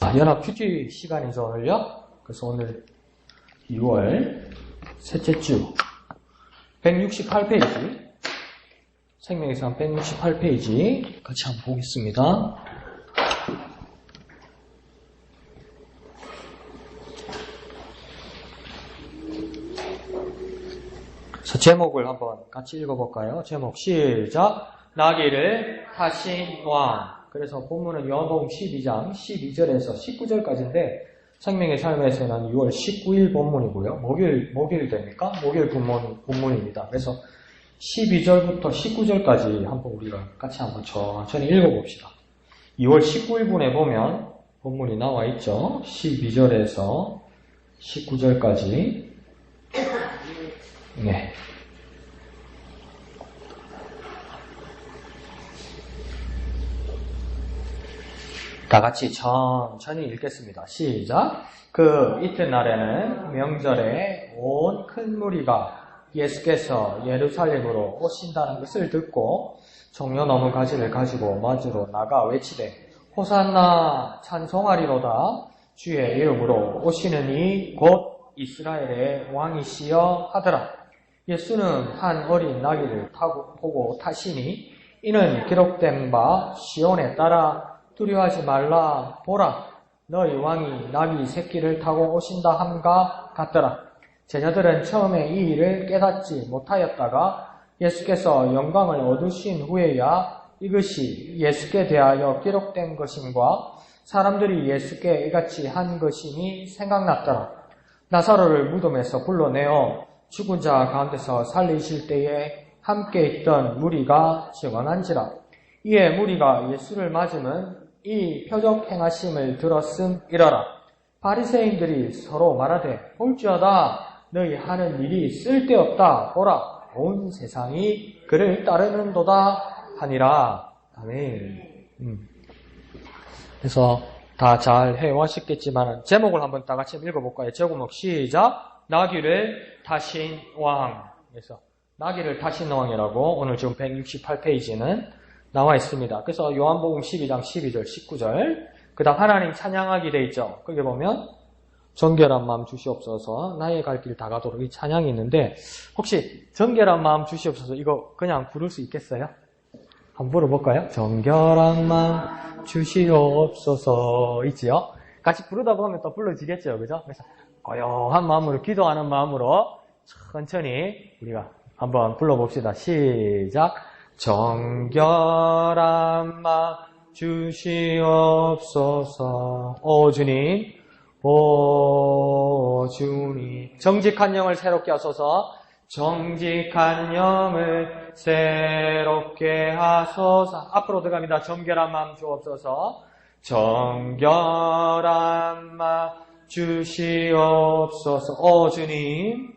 연합 큐티 시간이죠, 오늘요. 그래서 오늘 2월 셋째 주 168페이지 생명의 삶 168페이지 같이 한번 보겠습니다. 그래서 제목을 한번 같이 읽어볼까요? 제목 시작. 나귀를 타신 왕. 그래서 본문은 요한복음 12장 12절에서 19절까지인데 생명의 삶에서는 6월 19일 본문이고요. 목요일 됩니까? 목요일 본문입니다. 그래서 12절부터 19절까지 한번 우리가 같이 한번 천천히 읽어봅시다. 2월 19일분에 보면 본문이 나와 있죠. 12절에서 19절까지. 네. 다 같이 천천히 읽겠습니다. 시작. 그 이튿날에는 명절에 온 큰 무리가 예수께서 예루살렘으로 오신다는 것을 듣고 종려 넘은 가지를 가지고 마주로 나가 외치되 호산나 찬송하리로다. 주의 이름으로 오시는 이 곧 이스라엘의 왕이시여 하더라. 예수는 한 어린 나귀를 보고 타시니 이는 기록된 바 시온에 따라 두려워하지 말라. 보라, 너희 왕이 나귀 새끼를 타고 오신다 함과 같더라. 제자들은 처음에 이 일을 깨닫지 못하였다가 예수께서 영광을 얻으신 후에야 이것이 예수께 대하여 기록된 것임과 사람들이 예수께 이같이 한 것임이 생각났더라. 나사로를 무덤에서 불러내어 죽은 자 가운데서 살리실 때에 함께 있던 무리가 증언한지라. 이에 무리가 예수를 맞으면 이 표적 행하심을 들었음이러라. 바리새인들이 서로 말하되 볼지어다. 너희 하는 일이 쓸데없다. 보라, 온 세상이 그를 따르는도다 하니라. 아멘. 그래서 다 잘 해오셨겠지만 제목을 한번 다 같이 읽어볼까요? 제목 시작. 나귀를 타신 왕. 그래서 나귀를 타신 왕이라고 오늘 지금 168페이지는 나와 있습니다. 그래서 요한복음 12장 12절 19절 그 다음 하나님 찬양하기 돼 있죠. 거기 보면 정결한 마음 주시옵소서 나의 갈 길 다 가도록 이 찬양이 있는데 혹시 정결한 마음 주시옵소서 이거 그냥 부를 수 있겠어요? 한번 불러볼까요? 정결한 마음 주시옵소서 있지요? 같이 부르다 보면 또 불러지겠죠. 그죠? 그래서 고요한 마음으로 기도하는 마음으로 천천히 우리가 한번 불러봅시다. 시작. 정결한 마음 주시옵소서. 오 주님, 오 주님. 정직한 영을 새롭게 하소서. 정직한 영을 새롭게 하소서. 앞으로 들어갑니다. 정결한 마음 주옵소서. 정결한 마음 주시옵소서. 오 주님,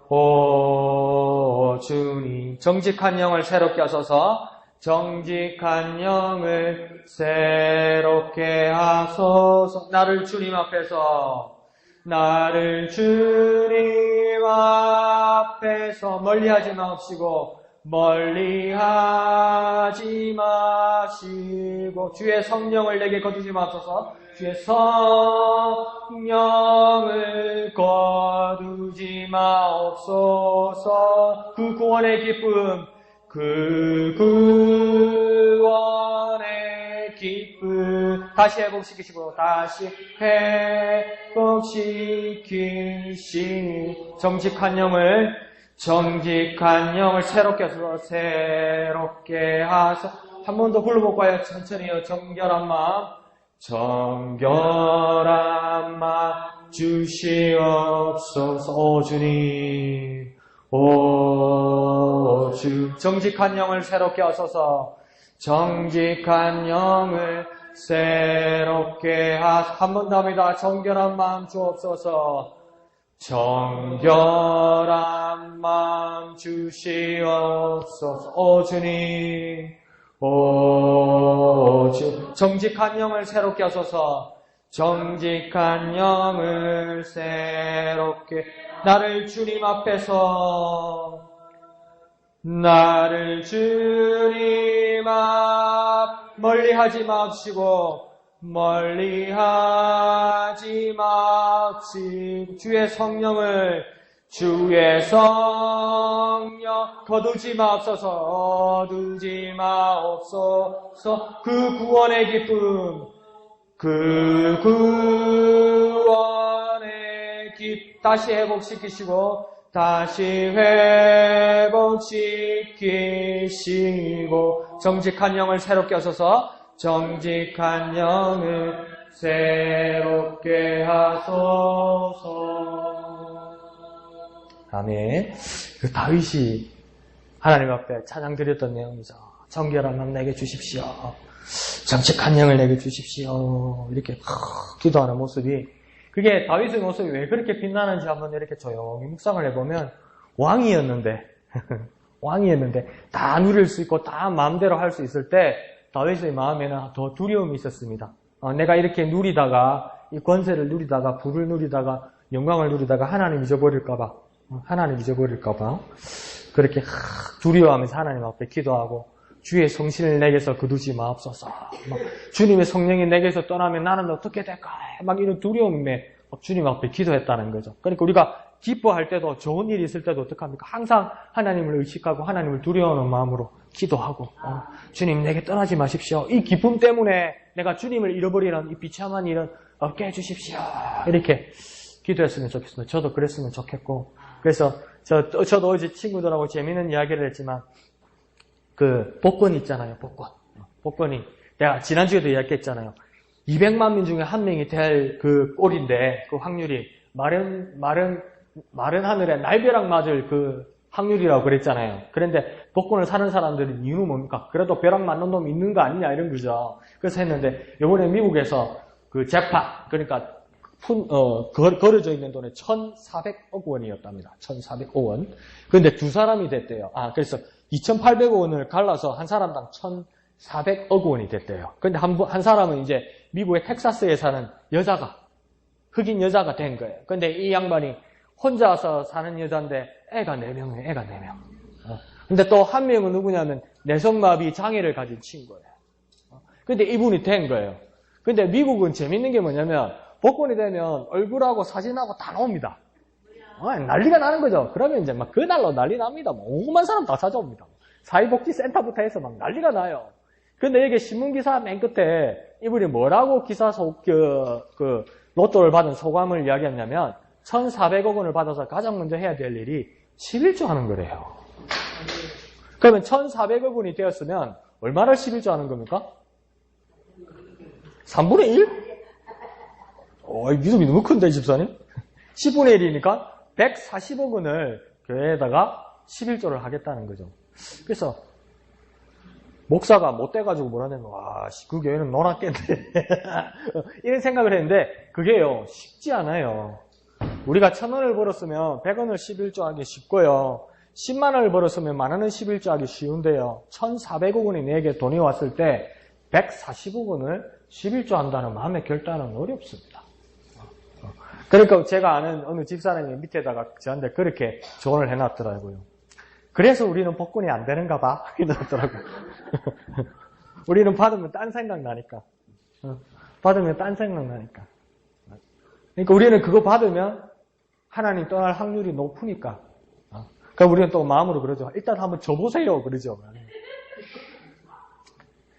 오 주님. 정직한 영을 새롭게 하소서. 정직한 영을 새롭게 하소서. 나를 주님 앞에서 멀리하지 마시고 주의 성령을 내게 거두지 마소서. 주의 성령을 거두지 마옵소서. 그 구원의 기쁨, 그 구원의 기쁨 다시 회복시키시고 다시 회복시키시니 정직한 영을 새롭게 하소. 한 번 더 불러볼까요? 천천히요. 정결한 마음 주시옵소서. 오 주님, 오 주. 정직한 영을 새롭게 하소서. 정직한 영을 새롭게 하소서. 한 번 더 합니다. 정결한 마음 주옵소서. 정결한 마음 주시옵소서. 오 주님, 오 주. 정직한 영을 새롭게 하소서. 정직한 영을 새롭게. 나를 주님 앞 멀리하지 마시고 멀리하지 마지 주의 성령 거두지 마옵소서. 두지 마옵소서. 그 구원의 기쁨, 그 구원의 기쁨 다시 회복시키시고, 다시 회복시키시고, 정직한 영을 새롭게 하소서. 정직한 영을 새롭게 하소서. 아멘. 그 다윗이 하나님 앞에 찬양 드렸던 내용이죠. 정결한 마음 내게 주십시오. 정직한 영을 내게 주십시오. 이렇게 기도하는 모습이, 그게 다윗의 모습이 왜 그렇게 빛나는지 한번 이렇게 조용히 묵상을 해보면, 왕이었는데 다 누릴 수 있고 다 마음대로 할 수 있을 때 다윗의 마음에는 더 두려움이 있었습니다. 내가 이렇게 누리다가, 이 권세를 누리다가, 부를 누리다가, 영광을 누리다가 하나님 잊어버릴까봐, 그렇게 두려워하면서 하나님 앞에 기도하고, 주의 성신을 내게서 거두지 마옵소서. 주님의 성령이 내게서 떠나면 나는 어떻게 될까? 막 이런 두려움에 주님 앞에 기도했다는 거죠. 그러니까 우리가 기뻐할 때도, 좋은 일이 있을 때도 어떡합니까? 항상 하나님을 의식하고 하나님을 두려워하는 마음으로 기도하고, 주님 내게 떠나지 마십시오. 이 기쁨 때문에 내가 주님을 잃어버리는 이 비참한 일은 없게 해주십시오. 이렇게 기도했으면 좋겠습니다. 저도 그랬으면 좋겠고, 그래서 저도 어제 친구들하고 재미있는 이야기를 했지만, 그 복권 있잖아요. 복권이 내가 지난주에도 이야기했잖아요. 200만 명 중에 한 명이 될 그 꼴인데, 그 확률이 마른 하늘에 날벼락 맞을 그 확률이라고 그랬잖아요. 그런데 복권을 사는 사람들은 이유는 뭡니까? 그래도 벼락 맞는 놈 있는 거 아니냐 이런 거죠. 그래서 했는데, 이번에 미국에서 그 재판, 그러니까 걸어져 있는 돈이 1,400억 원이었답니다. 1,400억 원. 그런데 두 사람이 됐대요. 그래서 2,800억 원을 갈라서 한 사람당 1,400억 원이 됐대요. 그런데 한 사람은 이제 미국의 텍사스에 사는 흑인 여자가 된 거예요. 그런데 이 양반이 혼자서 사는 여자인데 애가 4명이에요. 근데 또 한 명은 누구냐면 내성마비 장애를 가진 친구예요. 근데 이분이 된 거예요. 근데 미국은 재밌는 게 뭐냐면, 복권이 되면 얼굴하고 사진하고 다 나옵니다. 난리가 나는 거죠. 그러면 이제 막 그날로 난리 납니다. 오만 사람 다 찾아옵니다. 사회복지센터부터 해서 막 난리가 나요. 근데 이게 신문기사 맨 끝에 이분이 뭐라고 로또를 받은 소감을 이야기했냐면, 1,400억 원을 받아서 가장 먼저 해야 될 일이 11조 하는 거래요. 그러면 1,400억 원이 되었으면 얼마를 11조 하는 겁니까? 3분의 1? 믿음이 너무 큰데, 집사님? 10분의 1이니까 140억 원을 교회에다가 11조를 하겠다는 거죠. 그래서 목사가 못 돼가지고 뭐라 하냐면, 그 교회는 놀았겠네. 이런 생각을 했는데, 그게요, 쉽지 않아요. 우리가 1,000원을 벌었으면 100원을 11조 하기 쉽고요. 10만 원을 벌었으면 10,000원을 11조 하기 쉬운데요. 1,400억 원이 내게 돈이 왔을 때 140억 원을 11조 한다는 마음의 결단은 어렵습니다. 그러니까 제가 아는 어느 집사람이 밑에다가 저한테 그렇게 조언을 해놨더라고요. 그래서 우리는 복권이 안 되는가 봐. 이러더라고요. 우리는 받으면 딴 생각 나니까. 그러니까 우리는 그거 받으면 하나님 떠날 확률이 높으니까. 그러니까 우리는 또 마음으로 그러죠. 일단 한번 줘보세요. 그러죠.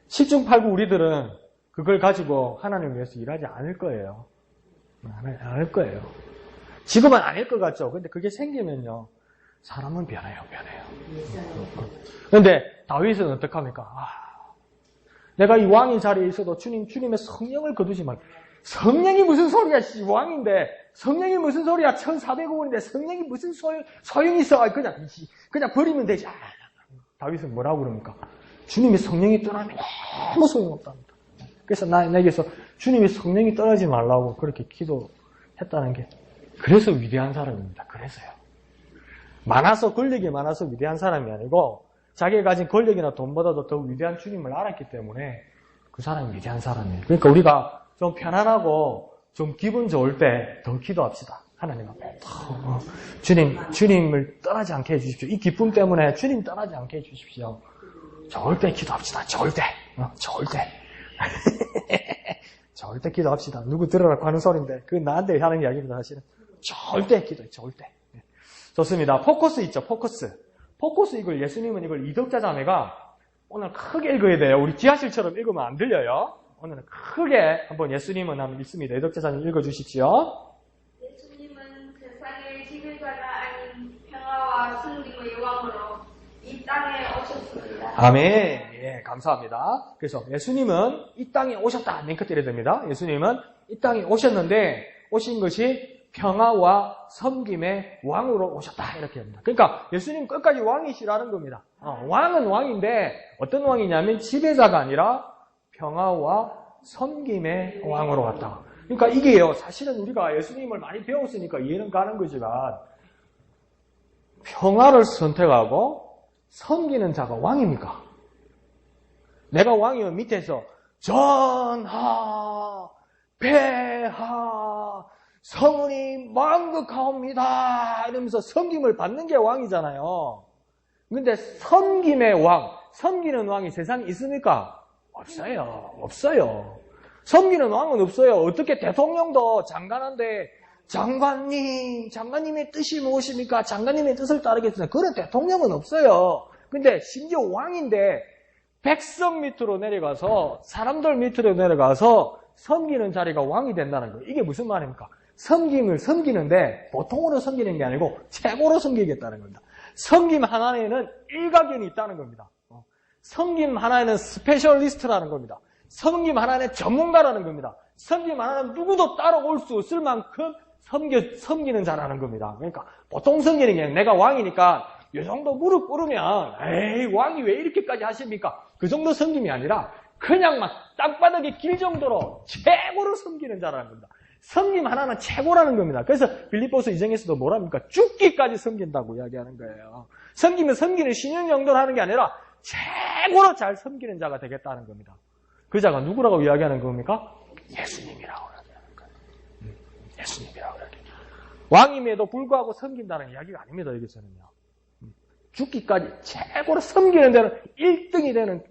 10중 8구 우리들은 그걸 가지고 하나님을 위해서 일하지 않을 거예요. 않을 거예요. 지금은 아닐 것 같죠. 근데 그게 생기면요, 사람은 변해요. 근데 다윗은 어떡합니까? 내가 이 왕의 자리에 있어도 주님의 성령을 거두지 말고. 성령이 무슨 소리야, 왕인데. 성령이 무슨 소리야, 1,400억 원인데 성령이 무슨 소용이 있어. 그냥 버리면 되지. 다윗은 뭐라고 그럽니까? 주님의 성령이 떠나면 아무 소용없답니다. 그래서 내게서 주님의 성령이 떠나지 말라고 그렇게 기도했다는 게, 그래서 위대한 사람입니다. 그래서요. 권력이 많아서 위대한 사람이 아니고, 자기가 가진 권력이나 돈보다도 더 위대한 주님을 알았기 때문에 그 사람이 위대한 사람이에요. 그러니까 우리가 좀 편안하고 좀 기분 좋을 때 더 기도합시다. 하나님 앞에. 주님을 떠나지 않게 해주십시오. 이 기쁨 때문에 주님 떠나지 않게 해주십시오. 좋을 때 기도합시다. 좋을 때. 절대 기도합시다. 누구 들으라고 하는 소리인데 그건 나한테 하는 이야기입니다. 사실은 절대 기도해. 절대. 좋습니다. 포커스 있죠. 포커스 이걸 예수님은 이걸 이덕자 자매가 오늘 크게 읽어야 돼요. 우리 지하실처럼 읽으면 안 들려요. 오늘은 크게 한번 예수님은 한번 읽습니다. 이덕자 자매 읽어주십시오. 예수님은 세상의 지배자가 아닌 평화와 승리의 왕으로 이 땅에 오셨습니다. 아멘. 예, 감사합니다. 그래서 예수님은 이 땅에 오셨다. 링크 때려야 됩니다. 예수님은 이 땅에 오셨는데 오신 것이 평화와 섬김의 왕으로 오셨다. 이렇게 합니다. 그러니까 예수님 끝까지 왕이시라는 겁니다. 왕은 왕인데 어떤 왕이냐면 지배자가 아니라 평화와 섬김의 왕으로 왔다. 그러니까 이게요. 사실은 우리가 예수님을 많이 배웠으니까 이해는 가는 거지만 평화를 선택하고 섬기는 자가 왕입니까? 내가 왕이면 밑에서 전하, 폐하, 성은이 만극하옵니다 이러면서 섬김을 받는 게 왕이잖아요. 근데 섬김의 왕, 섬기는 왕이 세상에 있습니까? 없어요. 섬기는 왕은 없어요. 어떻게 대통령도 장관한테 장관님의 뜻이 무엇입니까? 장관님의 뜻을 따르겠습니다. 그런 대통령은 없어요. 근데 심지어 왕인데 백성 밑으로 내려가서 사람들 밑으로 내려가서 섬기는 자리가 왕이 된다는 거예요. 이게 무슨 말입니까? 섬김을 섬기는데 보통으로 섬기는 게 아니고 최고로 섬기겠다는 겁니다. 섬김 하나에는 일가견이 있다는 겁니다. 섬김 하나에는 스페셜리스트라는 겁니다. 섬김 하나에는 전문가라는 겁니다. 섬김 하나는 누구도 따라올 수 없을 만큼 섬기는 자라는 겁니다. 그러니까 보통 섬기는 게 내가 왕이니까 이 정도 무릎 꿇으면 에이 왕이 왜 이렇게까지 하십니까? 그 정도 섬김이 아니라 그냥 막 땅바닥에 길 정도로 최고로 섬기는 자라는 겁니다. 섬김 하나는 최고라는 겁니다. 그래서 빌립보서 2장에서도 뭐랍니까? 죽기까지 섬긴다고 이야기하는 거예요. 섬기면 섬기는 신용 정도로 하는 게 아니라 최고로 잘 섬기는 자가 되겠다는 겁니다. 그 자가 누구라고 이야기하는 겁니까? 예수님이라고 이야기하는 거예요. 예수님이라고 이야기해요. 왕임에도 불구하고 섬긴다는 이야기가 아닙니다. 여기서는요. 죽기까지 최고로 섬기는 데는 1등이 되는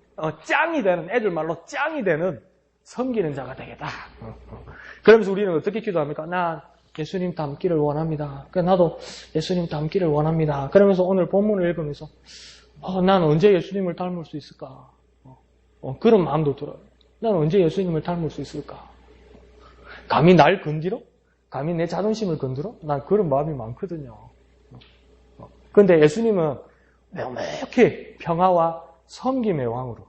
짱이 되는 애들 말로 짱이 되는 섬기는 자가 되겠다. 그러면서 우리는 어떻게 기도합니까? 나 예수님 닮기를 원합니다. 나도 예수님 닮기를 원합니다. 그러면서 오늘 본문을 읽으면서 난 언제 예수님을 닮을 수 있을까? 그런 마음도 들어요. 난 언제 예수님을 닮을 수 있을까? 감히 날 건드려? 감히 내 자존심을 건드려? 난 그런 마음이 많거든요. 그런데 예수님은 명확히 평화와 섬김의 왕으로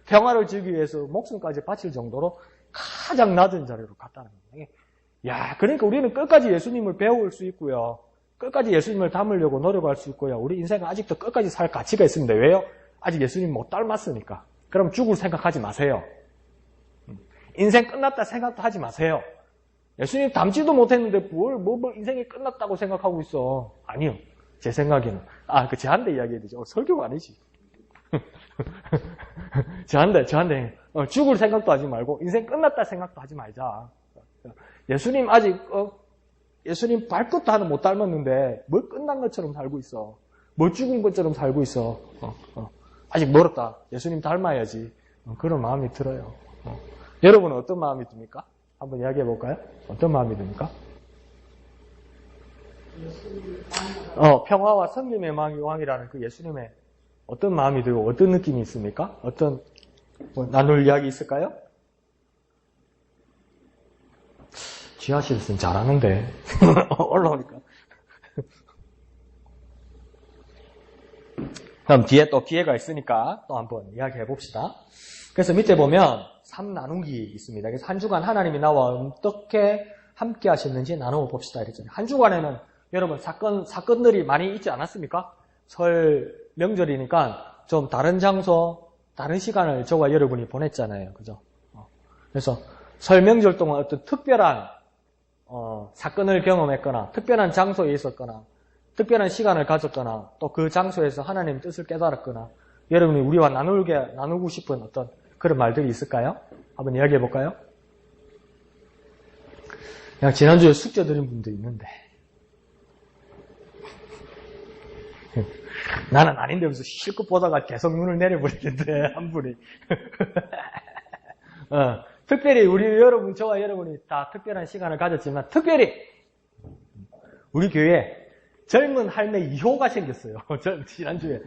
평화를 주기 위해서 목숨까지 바칠 정도로 가장 낮은 자리로 갔다는 겁니다. 야, 그러니까 우리는 끝까지 예수님을 배울 수 있고요. 끝까지 예수님을 닮으려고 노력할 수 있고요. 우리 인생은 아직도 끝까지 살 가치가 있습니다. 왜요? 아직 예수님 못 닮았으니까. 그럼 죽을 생각하지 마세요. 인생 끝났다 생각도 하지 마세요. 예수님 닮지도 못했는데 뭘 인생이 끝났다고 생각하고 있어. 아니요. 제 생각에는. 저한테 이야기해야 되죠. 설교가 아니지. 저한테 죽을 생각도 하지 말고 인생 끝났다 생각도 하지 말자. 예수님 아직 예수님 발끝도 하나 못 닮았는데 뭘 끝난 것처럼 살고 있어. 뭘 죽은 것처럼 살고 있어. 아직 멀었다. 예수님 닮아야지. 그런 마음이 들어요. 여러분은 어떤 마음이 듭니까? 한번 이야기해 볼까요? 어떤 마음이 듭니까? 평화와 섬김의 왕이라는 그 예수님의 어떤 마음이 들고 어떤 느낌이 있습니까? 어떤 나눌 이야기 있을까요? 지하실에서는 잘하는데 올라오니까. 그럼 뒤에 또 기회가 있으니까 또 한번 이야기해 봅시다. 그래서 밑에 보면 3나누기 있습니다. 그래서 한 주간 하나님이 나와 어떻게 함께 하셨는지 나누어 봅시다. 이랬잖아요. 한 주간에는 여러분 사건들이 많이 있지 않았습니까? 설 명절이니까 좀 다른 장소, 다른 시간을 저와 여러분이 보냈잖아요. 그죠? 그래서 설 명절 동안 어떤 특별한 사건을 경험했거나 특별한 장소에 있었거나 특별한 시간을 가졌거나 또 그 장소에서 하나님의 뜻을 깨달았거나 여러분이 우리와 나누고 싶은 어떤 그런 말들이 있을까요? 한번 이야기해 볼까요? 그냥 지난주에 숙제 드린 분도 있는데 나는 아닌데 하면서 실컷 보다가 계속 눈을 내려버리는데 한 분이 특별히 여러분, 저와 여러분이 다 특별한 시간을 가졌지만, 특별히 우리 교회에 젊은 할매 2호가 생겼어요. 지난주에.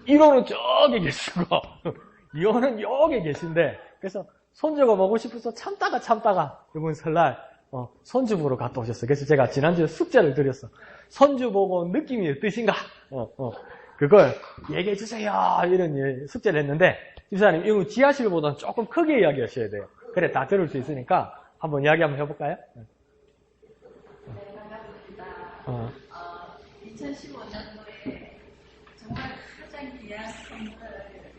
1호는 저기 계시고, 2호는 여기 계신데, 그래서 손주가 보고 싶어서 참다가 이번 설날 손주 보러 갔다 오셨어요. 그래서 제가 지난주에 숙제를 드렸어. 손주 보고 느낌이 어떠신가? 그걸 얘기해 주세요. 이런 숙제를 했는데, 집사님, 이거 지하실보다는 조금 크게 이야기하셔야 돼요. 그래, 다 들을 수 있으니까 한번 이야기 한번 해볼까요? 네, 반갑습니다. 2015년도에 정말 가장 귀한 선물을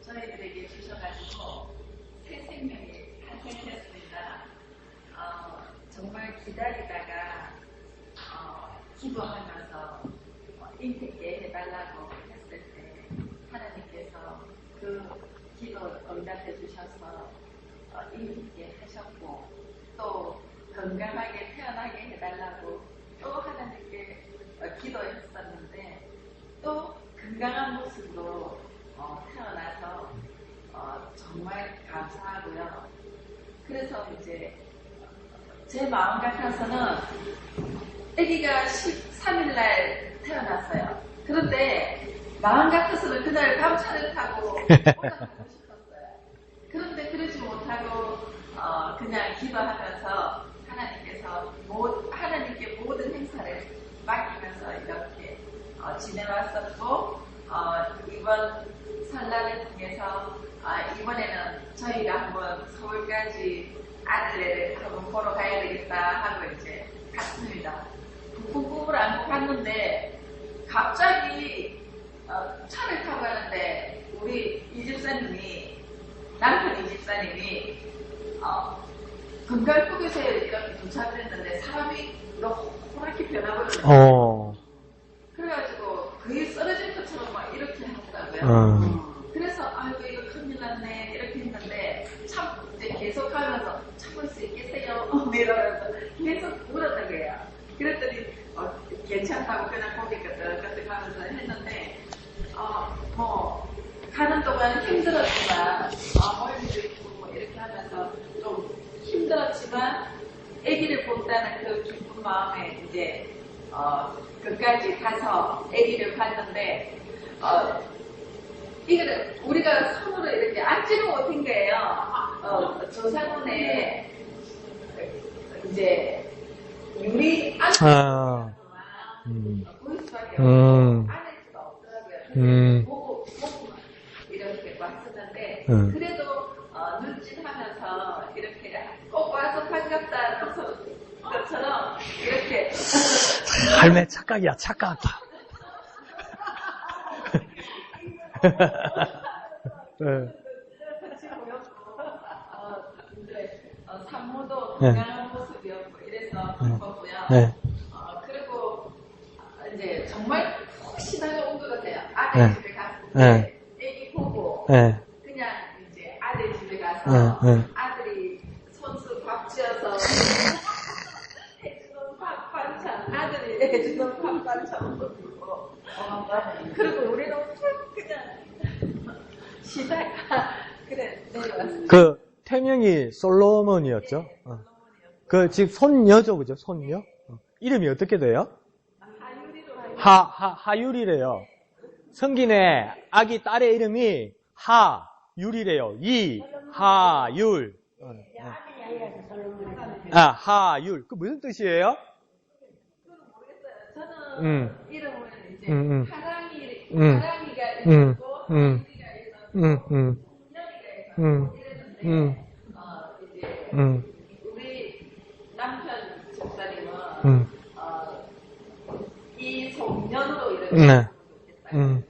저희들에게 주셔가지고 새 생명이 탄생했습니다. 정말 기다리다가 기도하면서 임팩게 해달라고 했을 때 하나님께서 그 기도 응답해 주셔서 임팩게 하셨고 또 건강하게 태어나게 해달라고 또 하나님께 기도했었는데 또 건강한 모습으로 태어나서 정말 감사하고요. 그래서 이제 제 마음 같아서는 아기가 13일날 태어났어요. 그런데 마음 같아서는 그날 밤차를 타고 올라가고 싶었어요. 그런데 그러지 못하고 그냥 기도하면서 하나님께 모든 행사를 맡기면서 이렇게 지내왔었고 이번 설날을 통해서 이번에는 저희가 한번 서울까지 아들을 한번 보러 가야 되겠다 하고 이제 갔습니다. 꿈을 안고 갔는데 갑자기 차를 타고 가는데 우리 남편 이집사님이 금갈국에서 이렇게 도착을 했는데 사람이 너무 호락히 변하거든요. 그래가지고 거의 쓰러질 것처럼 막 이렇게 하더라고요. 그래서 아이고 이거 큰일 났네 이렇게 했는데 참 이제 계속 하면서 참을 수 있겠어요? 이러면서 계속 물었던 거예요. 그랬더니 괜찮다고 그냥 고개 끄덕끄덕 하면서 했는데 가는 동안 힘들었지만 멀미도 있고 뭐 이렇게 하면서 좀 힘들었지만 아기를 본다는 그 기쁜 마음에 이제 끝까지 가서 아기를 봤는데 이거를 우리가 손으로 이렇게 앉지는 못한 거예요. 조상원에 이제 유리 보일 수밖에 없고 안에 수가 없더라고요. 보고 이렇게 왔었는데 그래도 눈짓하면서 이렇게 꼭 와서 반갑다는 것처럼 이렇게 할매 착각이야, 착각. 산모도 건강한 모습이었고 이래서 기뻤고요. 그리고 이제 정말 혹시나 온 것 같아요. 아들 집에 갔을 때 애기 보고 그냥 이제 아들 집에 가서 아들이 손수 밥 지어서 해주는 밥 반찬 아들이 해주는 밥 반찬 먹고 그리고 우리는 그냥 쉬다가 그래 내려왔습니다. 그 태명이 솔로몬이었죠? 그 지금 손녀죠, 그죠? 손녀? 이름이 어떻게 돼요? 하율이래요. 성긴의 아기 딸의 이름이 하율이래요. 하율. 하율. 그 무슨 뜻이에요? 저는 이름은 이제 하랑이가 있고 하율이가 있어서 이랬는데 이제 우리 남편 집사님은 이 송년으로 이렇게 했으면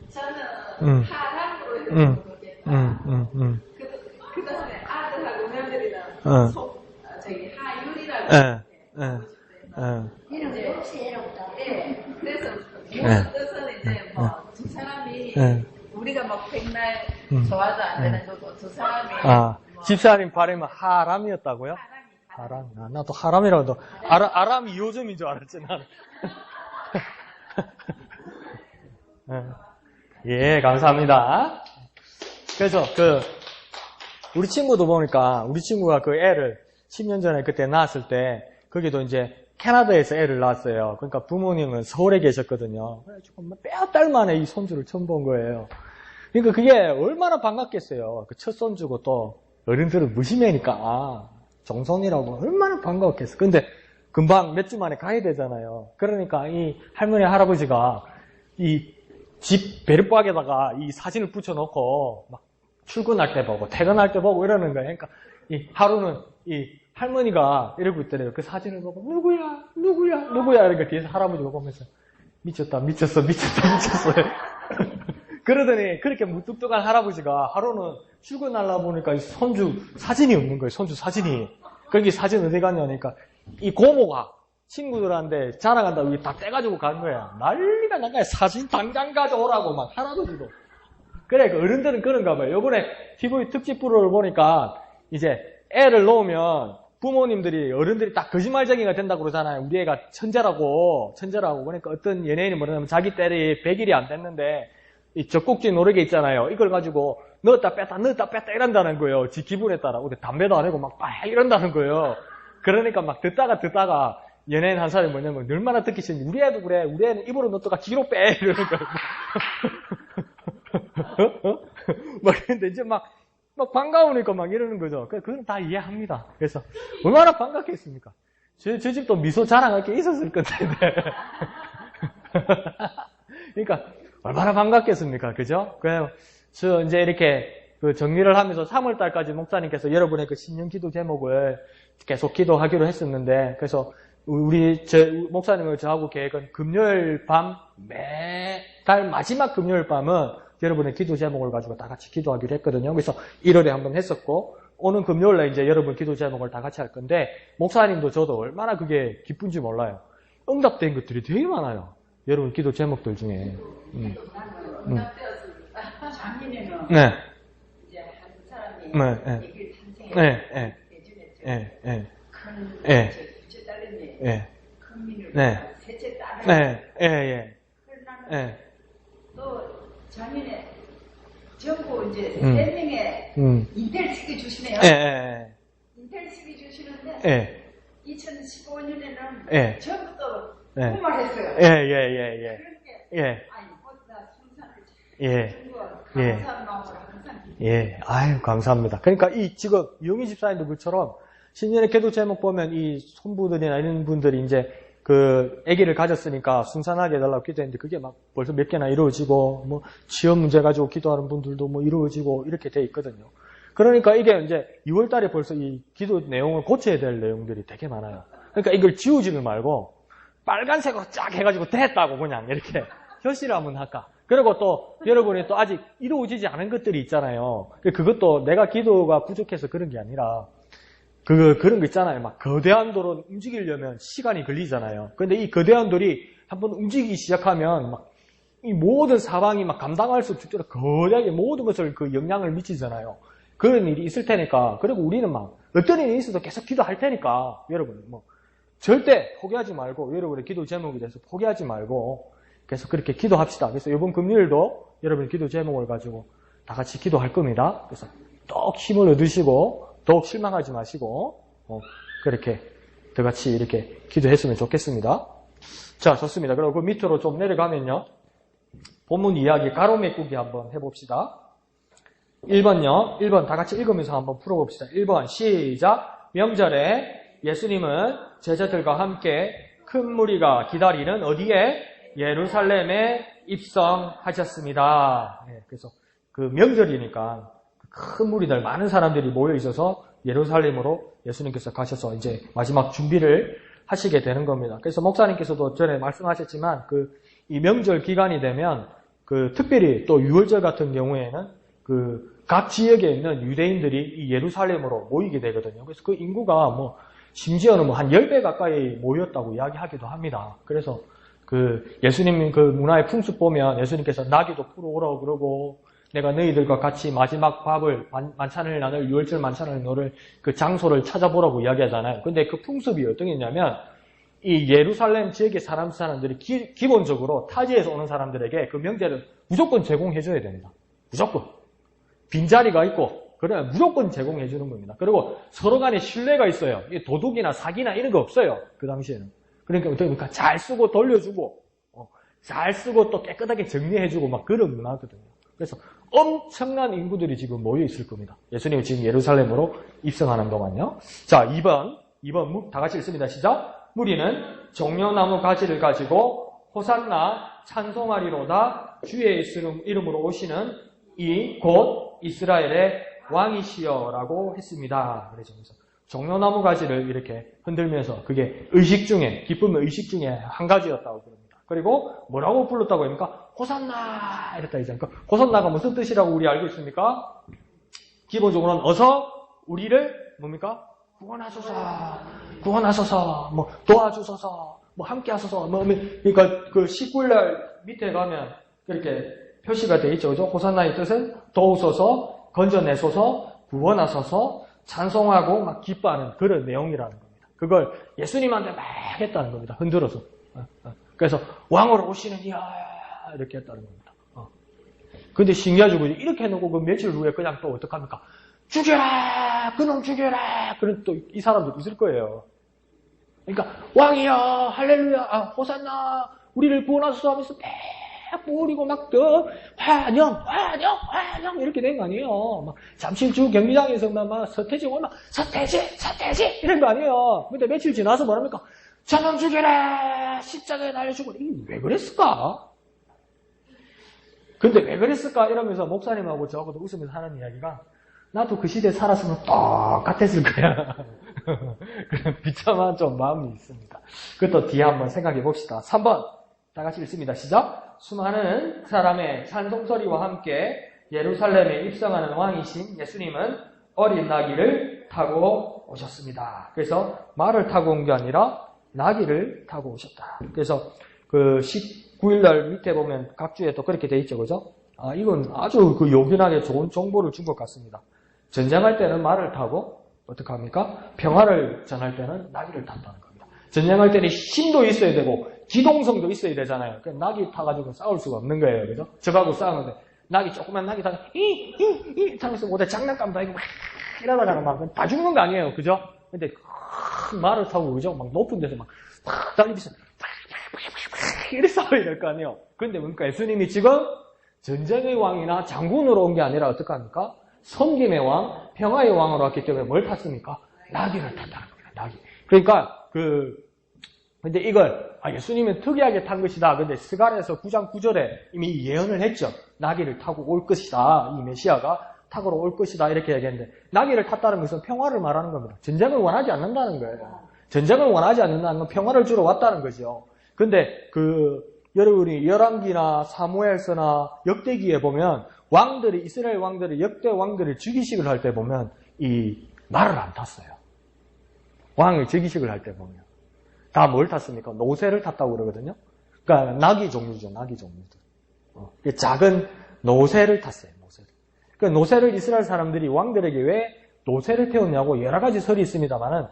좋겠다. 저는 하랑으로 했으면 좋겠다. 그 다음에 아들하고 며느리는 하율이라고 하고 싶어요. 이름이 혹시 이름부터? 네. 그래서 모든 뜻은 이제 두 사람이 우리가 막 백날 좋아도 안 되는 거고 두 사람이 집사님 발음은 하람이었다고요? 하람. 나도 하람이라고 해도 아람이 요즘인 줄 알았지 나는. 예, 감사합니다. 그래서 우리 친구도 보니까 우리 친구가 그 애를 10년 전에 그때 낳았을 때 거기도 이제 캐나다에서 애를 낳았어요. 그러니까 부모님은 서울에 계셨거든요. 그래가지고 몇 달 만에 이 손주를 처음 본 거예요. 그러니까 그게 얼마나 반갑겠어요. 그 첫 손주고 또 어른들은 무심해니까 정성이라고 얼마나 반가웠겠어. 근데 금방 몇 주 만에 가야 되잖아요. 그러니까 이 할머니 할아버지가 이 집 베르박에다가 이 사진을 붙여놓고 막 출근할 때 보고 퇴근할 때 보고 이러는 거예요. 그러니까 이 하루는 이 할머니가 이러고 있더래요. 그 사진을 보고 누구야 이렇게 뒤에서 할아버지가 보면서 미쳤다 미쳤어 그러더니 그렇게 무뚝뚝한 할아버지가 하루는 출근하려고 보니까 이 손주 사진이 없는 거예요. 손주 사진이. 거기 사진 어디 갔냐니까 이 고모가 친구들한테 자랑한다고 이게 다 떼가지고 간 거야. 난리가 난 거야. 사진 당장 가져오라고 막 할아버지도. 그래, 그 어른들은 그런가 봐요. 요번에 TV 특집 프로를 보니까 이제 애를 놓으면 부모님들이, 어른들이 딱 거짓말쟁이가 된다고 그러잖아요. 우리 애가 천재라고. 그러니까 어떤 연예인이 뭐냐면 자기 딸이 100일이 안 됐는데 이 젖꼭지 노르개 있잖아요. 이걸 가지고 넣었다 뺐다 이런다는 거예요. 지 기분에 따라. 근데 담배도 안 하고 막 이런다는 거예요. 그러니까 막 듣다가 연예인 한 사람이 뭐냐면 얼마나 듣기 싫은지 우리 애도 그래. 우리 애는 입으로 넣었다가 뒤로 빼 이러는 거예요. 막 근데 이제 막 반가우니까 막 이러는 거죠. 그건 다 이해합니다. 그래서 얼마나 반갑겠습니까? 저 집도 미소 자랑할 게 있었을 건데. 그러니까 얼마나 반갑겠습니까? 그죠? 그래서 이제 이렇게 그 정리를 하면서 3월달까지 목사님께서 여러분의 그 신년 기도 제목을 계속 기도하기로 했었는데, 그래서 목사님을 저하고 계획은 금요일 밤, 매달 마지막 금요일 밤은 여러분의 기도 제목을 가지고 다 같이 기도하기로 했거든요. 그래서 1월에 한번 했었고, 오는 금요일날 이제 여러분 기도 제목을 다 같이 할 건데, 목사님도 저도 얼마나 그게 기쁜지 몰라요. 응답된 것들이 되게 많아요. 여러분 기도 제목들 중에. 응답되었습니다. 작년에는 네. 이제 한 사람이 네. 얘기를 탄생했는데 네. 내준했죠. 큰 네. 둘째 딸내미, 네. 큰 민우, 네. 셋째 딸을. 예. 그래서 나는 네. 또 작년에 전부 이제 3명의 인텔식이 주시네요. 예. 인텔식이 주시는데 예. 2015년에는 예. 전부 또 예. 꿈을 했어요. 예. 그렇게 아니 보다 순산을 예. 감사한 마음으로 항상 예. 아유, 감사합니다. 그러니까 지금 이용희 집사님도 그처럼 신년의 기도 제목 보면 이 손부들이나 이런 분들이 이제 그 아기를 가졌으니까 순산하게 해달라고 기도했는데 그게 막 벌써 몇 개나 이루어지고 뭐 취업 문제 가지고 기도하는 분들도 뭐 이루어지고 이렇게 돼 있거든요. 그러니까 이게 이제 2월 달에 벌써 이 기도 내용을 고쳐야 될 내용들이 되게 많아요. 그러니까 이걸 지우지를 말고 빨간색으로 쫙 해가지고 됐다고 그냥 이렇게 표시를 한번 할까. 그리고 또 여러분이 또 아직 이루어지지 않은 것들이 있잖아요. 그것도 내가 기도가 부족해서 그런 게 아니라 그런 거 있잖아요. 막 거대한 돌은 움직이려면 시간이 걸리잖아요. 근데 이 거대한 돌이 한번 움직이기 시작하면 막 이 모든 사방이 막 감당할 수 없도록 거대하게 모든 것을 그 영향을 미치잖아요. 그런 일이 있을 테니까. 그리고 우리는 막 어떤 일이 있어도 계속 기도할 테니까 여러분 뭐 절대 포기하지 말고 여러분의 기도 제목에 대해서 포기하지 말고 계속 그렇게 기도합시다. 그래서 이번 금요일도 여러분의 기도 제목을 가지고 다 같이 기도할 겁니다. 그래서 또 힘을 얻으시고 더욱 실망하지 마시고 그렇게 다 같이 이렇게 기도했으면 좋겠습니다. 자, 좋습니다. 그리고 그 밑으로 좀 내려가면요. 본문 이야기 가로 메꾸기 한번 해봅시다. 1번요. 1번 다 같이 읽으면서 한번 풀어봅시다. 1번 시작. 명절에 예수님은 제자들과 함께 큰 무리가 기다리는 어디에? 예루살렘에 입성하셨습니다. 네, 그래서 그 명절이니까 큰 무리들 많은 사람들이 모여 있어서 예루살렘으로 예수님께서 가셔서 이제 마지막 준비를 하시게 되는 겁니다. 그래서 목사님께서도 전에 말씀하셨지만 이 명절 기간이 되면 특별히 또 유월절 같은 경우에는 각 지역에 있는 유대인들이 이 예루살렘으로 모이게 되거든요. 그래서 그 인구가 심지어는 한 10배 가까이 모였다고 이야기하기도 합니다. 그래서 예수님 문화의 풍습 보면 예수님께서 나귀도 풀어오라고 그러고 내가 너희들과 같이 마지막 밥을 만찬을 나눌 유월절 만찬을 나눌 그 장소를 찾아보라고 이야기하잖아요. 근데 그 풍습이 어떤 게 있냐면 이 예루살렘 지역의 사람들이 기본적으로 타지에서 오는 사람들에게 그 명제를 무조건 제공해줘야 됩니다. 무조건. 빈자리가 있고 그래 무조건 제공해 주는 겁니다. 그리고 서로 간에 신뢰가 있어요. 도둑이나 사기나 이런 거 없어요. 그 당시에는. 그러니까 잘 쓰고 돌려주고 잘 쓰고 또 깨끗하게 정리해주고 막 그런 문화거든요. 그래서 엄청난 인구들이 지금 모여 있을 겁니다. 예수님이 지금 예루살렘으로 입성하는 동안요. 자, 2번 다 같이 읽습니다. 시작. 무리는 종려나무 가지를 가지고 호산나 찬송하리로다 주의 이름으로 오시는 이 곧 이스라엘의 왕이시여라고 했습니다. 그래서 종려나무 가지를 이렇게 흔들면서 그게 의식 중에 기쁨의 의식 중에 한 가지였다고 그럽니다. 그리고 뭐라고 불렀다고 합니까? 호산나 이랬다 하지 않습니까? 호산나가 무슨 뜻이라고 우리 알고 있습니까? 기본적으로는 어서 우리를 뭡니까? 구원하소서, 뭐 도와주소서, 뭐 함께하소서, 그러니까 그 19일날 밑에 가면 그렇게 표시가 돼 있죠, 그죠? 호산나의 뜻은 도우소서, 건져내소서, 구원하소서, 찬송하고 막 기뻐하는 그런 내용이라는 겁니다. 그걸 예수님한테 막 했다는 겁니다. 흔들어서. 그래서 왕으로 오시는 이야 이렇게 했다는 겁니다. 근데 신기하죠, 그죠? 이렇게 해놓고 그 며칠 후에 그냥 또 어떡합니까? 죽여라! 그놈 죽여라! 그런 또 이 사람도 있을 거예요. 그러니까 왕이여 할렐루야 호산나 우리를 구원하소서 하면서 막 뿌리고 막 환영 이렇게 된 거 아니에요. 막 잠실주 경기장에서 막 서태지 오면 서태지 이런 거 아니에요. 근데 며칠 지나서 뭐랍니까? 저놈 죽여라! 십자가에 달려 죽어라! 이게 왜 그랬을까? 근데 왜 그랬을까? 이러면서 목사님하고 저하고도 웃으면서 하는 이야기가 나도 그 시대에 살았으면 똑같았을 거야. 그런 비참한 좀 마음이 있습니다. 그것도 뒤에 한번 생각해 봅시다. 3번 다 같이 읽습니다. 시작. 수많은 사람의 찬송소리와 함께 예루살렘에 입성하는 왕이신 예수님은 어린 나귀를 타고 오셨습니다. 그래서 말을 타고 온 게 아니라 나귀를 타고 오셨다. 그래서 그 19일날 밑에 보면 각 주에 또 그렇게 돼 있죠, 그죠? 이건 아주 그 요긴하게 좋은 정보를 준 것 같습니다. 전쟁할 때는 말을 타고 어떻게 합니까? 평화를 전할 때는 나귀를 탄다는 겁니다. 전쟁할 때는 힘도 있어야 되고 기동성도 있어야 되잖아요. 그러니까 나귀 타가지고 싸울 수가 없는 거예요, 그죠? 적하고 싸우는데 나귀 조그만 나귀 타가 타면서 못해 장난감도 아니고 막 이러다가 막 다 죽는 거 아니에요, 그죠? 근데 말을 타고 그죠? 막 높은 데서 막 달리면서 이렇게 싸워야 될 거 아니에요. 근데 그러니까 예수님이 지금 전쟁의 왕이나 장군으로 온 게 아니라 어떡합니까? 섬김의 왕, 평화의 왕으로 왔기 때문에 뭘 탔습니까? 나귀를 탔다는 겁니다. 나귀. 그러니까 근데 이걸 예수님은 특이하게 탄 것이다. 근데 스가랴서 9장 9절에 이미 예언을 했죠. 나귀를 타고 올 것이다. 이 메시아가 타고 올 것이다. 이렇게 얘기했는데 나귀를 탔다는 것은 평화를 말하는 겁니다. 전쟁을 원하지 않는다는 거예요. 전쟁을 원하지 않는다는 건 평화를 주러 왔다는 거죠. 근데 여러분이 열왕기나 사무엘서나 역대기에 보면 왕들이 이스라엘 왕들이 역대 왕들을 즉위식을 할 때 보면 이 말을 안 탔어요. 왕을 즉위식을 할 때 보면 다 뭘 탔습니까? 노새를 탔다고 그러거든요. 그러니까 나귀 종류죠, 나귀 종류들. 작은 노새를 탔어요, 노새를. 그러니까 노새를 이스라엘 사람들이 왕들에게 왜 노새를 태웠냐고 여러 가지 설이 있습니다만은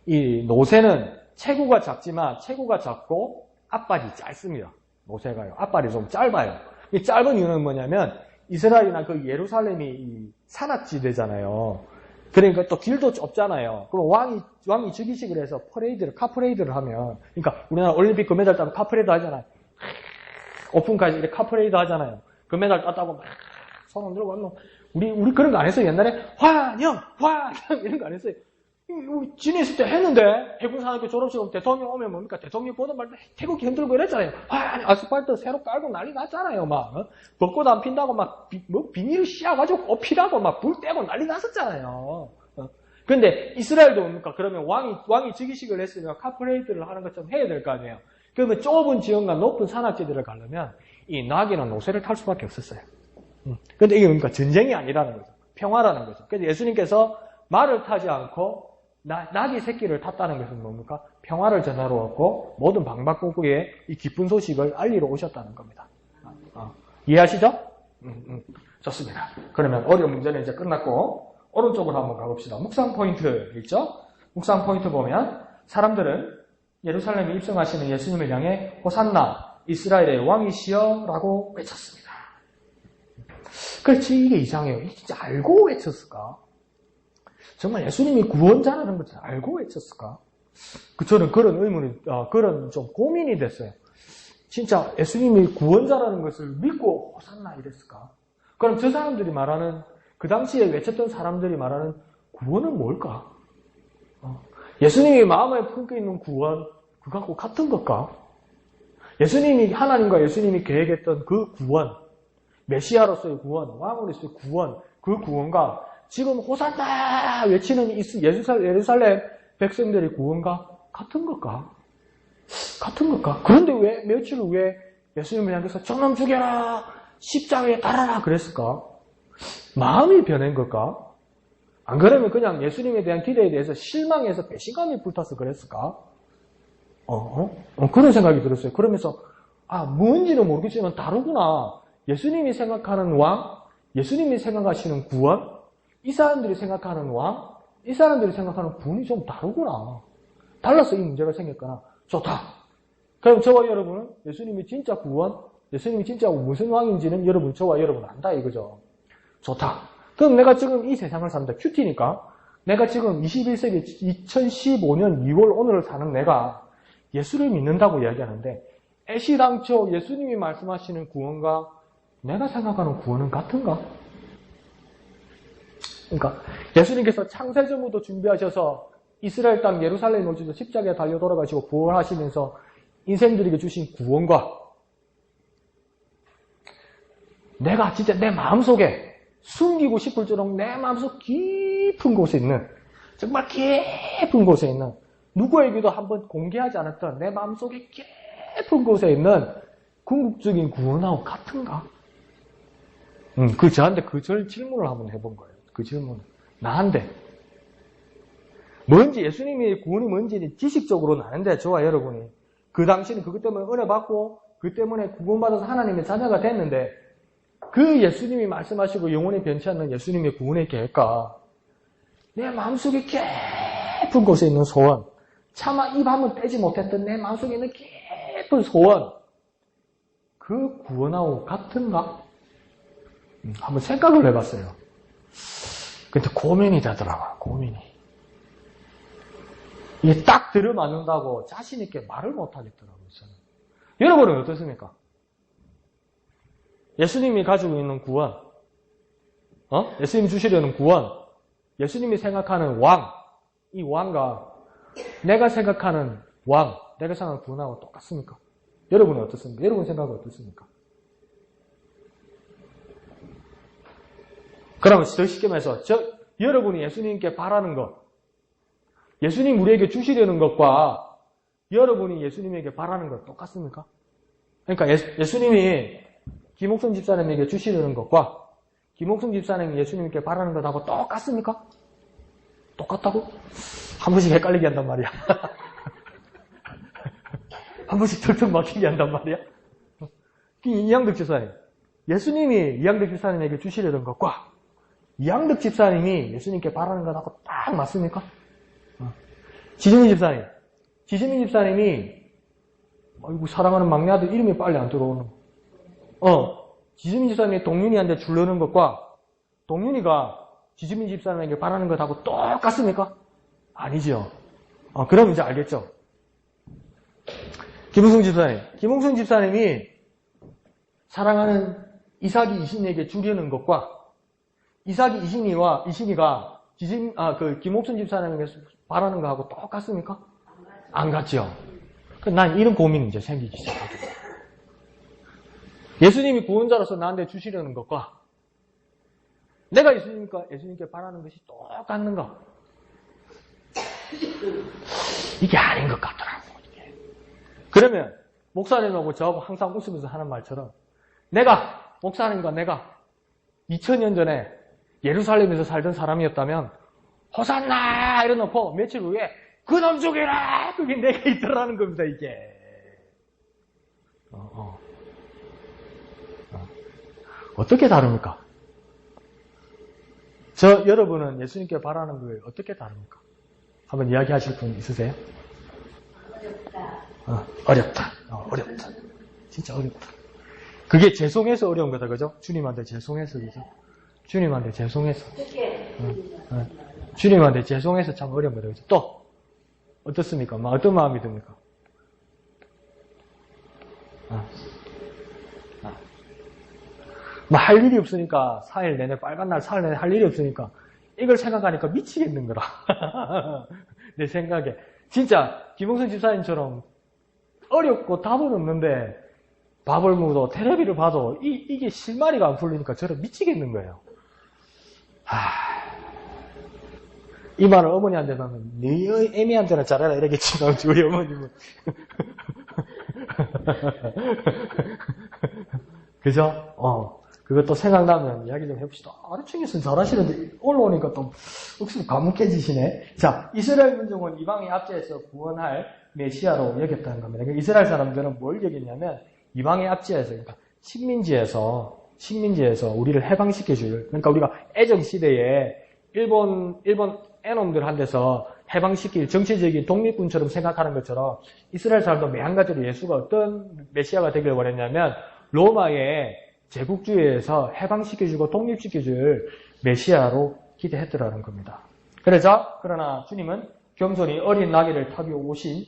이 노새는 체구가 작지만 체구가 작고 앞발이 짧습니다. 노새가요. 앞발이 좀 짧아요. 이 짧은 이유는 뭐냐면 이스라엘이나 그 예루살렘이 이 산악지대잖아요. 그러니까 또 길도 좁잖아요. 그럼 왕이 즉위식을 해서 카프레이드를 하면, 그러니까 우리나라 올림픽 금메달 따면 카프레이드 하잖아요. 오픈까지 이렇게 카프레이드 하잖아요. 금메달 땄다고 막 손 흔들고 하면 우리 그런 거 안 했어요. 옛날에 환영 이런 거 안 했어요. 우리 진해 있을 때 했는데 해군산학교 졸업식 오면 대통령 오면 뭡니까? 대통령 보던 말도 태극기 흔들고 이랬잖아요. 아스팔트 새로 깔고 난리 났잖아요. 막 벚꽃 안 핀다고 막 비닐 씌워가지고 꽃피라고 막 불 떼고 난리 났었잖아요. 근데 이스라엘도 뭡니까? 그러면 왕이 즉위식을 했으면 카프레이드를 하는 것처럼 해야 될 거 아니에요. 그러면 좁은 지형과 높은 산악지대를 가려면 이 나귀는 노새를 탈 수밖에 없었어요. 근데 이게 뭡니까? 전쟁이 아니라는 거죠. 평화라는 거죠. 그래서 예수님께서 말을 타지 않고 나귀 새끼를 탔다는 것은 뭡니까? 평화를 전하러 왔고 모든 방방곡곡에 이 기쁜 소식을 알리러 오셨다는 겁니다. 이해하시죠? 좋습니다. 그러면 어려운 문제는 이제 끝났고 오른쪽으로 한번 가봅시다. 묵상 포인트 있죠? 묵상 포인트 보면 사람들은 예루살렘에 입성하시는 예수님을 향해 호산나 이스라엘의 왕이시여 라고 외쳤습니다. 그렇지, 이게 이상해요. 이게 진짜 알고 외쳤을까? 정말 예수님이 구원자라는 것을 알고 외쳤을까? 저는 그런 의문이, 그런 좀 고민이 됐어요. 진짜 예수님이 구원자라는 것을 믿고 호산나 이랬을까? 그럼 저 사람들이 말하는, 그 당시에 외쳤던 사람들이 말하는 구원은 뭘까? 예수님이 마음에 품고 있는 구원, 그거하고 같은 걸까? 예수님이, 하나님과 예수님이 계획했던 그 구원, 메시아로서의 구원, 왕으로서의 구원, 그 구원과 지금 호산나 외치는 예루살렘 백성들의 구원과 같은 걸까? 같은 걸까? 그런데 왜, 며칠 후에 예수님을 향해서 저놈 죽여라! 십자가에 달아라! 그랬을까? 마음이 변한 걸까? 안 그러면 그냥 예수님에 대한 기대에 대해서 실망해서 배신감이 불타서 그랬을까? 그런 생각이 들었어요. 그러면서, 뭔지는 모르겠지만 다르구나. 예수님이 생각하는 왕, 예수님이 생각하시는 구원, 이 사람들이 생각하는 왕, 이 사람들이 생각하는 구원이 좀 다르구나. 달라서 이 문제가 생겼거나, 좋다. 그럼 저와 여러분은 예수님이 진짜 구원, 예수님이 진짜 무슨 왕인지는 저와 여러분 안다 이거죠. 좋다. 그럼 내가 지금 이 세상을 산다. 큐티니까. 내가 지금 21세기 2015년 2월 오늘을 사는 내가 예수를 믿는다고 이야기하는데 애시당초 예수님이 말씀하시는 구원과 내가 생각하는 구원은 같은가? 그러니까 예수님께서 창세전부터 준비하셔서 이스라엘 땅 예루살렘에 오셔서 십자가에 달려 돌아가시고 부활하시면서 인생들에게 주신 구원과 내가 진짜 내 마음속에 숨기고 싶을 정도로 내 마음속 깊은 곳에 있는 정말 깊은 곳에 있는 누구에게도 한번 공개하지 않았던 내 마음속에 깊은 곳에 있는 궁극적인 구원하고 같은가? 저한테 그 질문을 한번 해본 거예요. 그 질문을. 나한테. 뭔지, 예수님이 구원이 뭔지는 지식적으로는 아는데, 저와 여러분이. 그 당시는 그것 때문에 은혜 받고, 그 때문에 구원받아서 하나님의 자녀가 됐는데, 그 예수님이 말씀하시고 영원히 변치 않는 예수님의 구원의 계획과, 내 마음속에 깊은 곳에 있는 소원, 차마 입 한번 떼지 못했던 내 마음속에 있는 깊은 소원, 그 구원하고 같은가? 한번 생각을 해봤어요. 근데 고민이 되더라고요, 고민이. 이게 딱 들어맞는다고 자신있게 말을 못하겠더라고요, 저는. 여러분은 어떻습니까? 예수님이 가지고 있는 구원, 예수님이 주시려는 구원, 예수님이 생각하는 왕, 이 왕과 내가 생각하는 왕, 내가 생각하는 구원하고 똑같습니까? 여러분은 어떻습니까? 여러분 생각은 어떻습니까? 그러면 더 쉽게 말해서 여러분이 예수님께 바라는 것, 예수님 우리에게 주시려는 것과 여러분이 예수님에게 바라는 것 똑같습니까? 그러니까 예수님이 김옥성 집사님에게 주시려는 것과 김옥성 집사님이 예수님께 바라는 것하고 똑같습니까? 똑같다고? 한 번씩 헷갈리게 한단 말이야. 한 번씩 털털 막히게 한단 말이야. 이양덕 집사님, 예수님이 이양덕 집사님에게 주시려는 것과 이양덕 집사님이 예수님께 바라는 것하고 딱 맞습니까? 지지민 집사님이 아이고 사랑하는 막내 아들 이름이 빨리 안 들어오는 지지민 집사님이 동윤이한테 주려는 것과 동윤이가 지지민 집사님에게 바라는 것하고 똑같습니까? 아니죠. 그럼 이제 알겠죠. 김홍성 집사님이 사랑하는 이삭이 이신이에게 주려는 것과 이삭이 이신이가 김옥순 집사님에게 바라는 거하고 똑같습니까? 안 같죠. 난 이런 고민이 이제 생기기 시작하죠. 예수님이 구원자로서 나한테 주시려는 것과 내가 예수님께 바라는 것이 똑같는가? 이게 아닌 것 같더라고. 이게. 그러면 목사님하고 저하고 항상 웃으면서 하는 말처럼 목사님과 내가 2000년 전에 예루살렘에서 살던 사람이었다면 호산나 이러놓고 며칠 후에 그놈 죽여라 그게 내가 있더라는 겁니다. 이게 어떻게 다릅니까? 여러분은 예수님께 바라는 걸 어떻게 다릅니까? 한번 이야기하실 분 있으세요? 어렵다. 어렵다. 진짜 어렵다. 그게 죄송해서 어려운 거다, 그죠? 주님한테 죄송해서, 그죠? 주님한테 죄송해서. 주님한테 죄송해서 참 어려운 거다, 그죠? 또, 어떻습니까? 어떤 마음이 듭니까? 할 일이 없으니까, 4일 내내, 빨간 날 4일 내내 할 일이 없으니까, 이걸 생각하니까 미치겠는 거라. 내 생각에. 진짜, 김홍선 집사님처럼 어렵고 답은 없는데, 밥을 먹어도, 텔레비를 봐도, 이게 실마리가 안 풀리니까 저를 미치겠는 거예요. 이 말을 어머니한테 하면, 네 애미한테나 잘해라 이러겠지만, 우리 어머님은. 그죠? 그것도 생각나면 이야기 좀 해봅시다. 아래층에서는 잘하시는데 올라오니까 또 억수로 과묵해지시네. 자, 이스라엘 민족은 이방의 압제에서 구원할 메시아로 여겼다는 겁니다. 그러니까 이스라엘 사람들은 뭘 여겼냐면 이방의 압제에서, 그러니까 식민지에서 우리를 해방시켜줄, 그러니까 우리가 애정 시대에 일본 애놈들한테서 해방시킬 정치적인 독립군처럼 생각하는 것처럼 이스라엘 사람도 매한가지로 예수가 어떤 메시아가 되길 원했냐면 로마의 제국주의에서 해방시켜주고 독립시켜줄 메시아로 기대했더라는 겁니다. 그러나 주님은 겸손히 어린 나귀를 타고 오신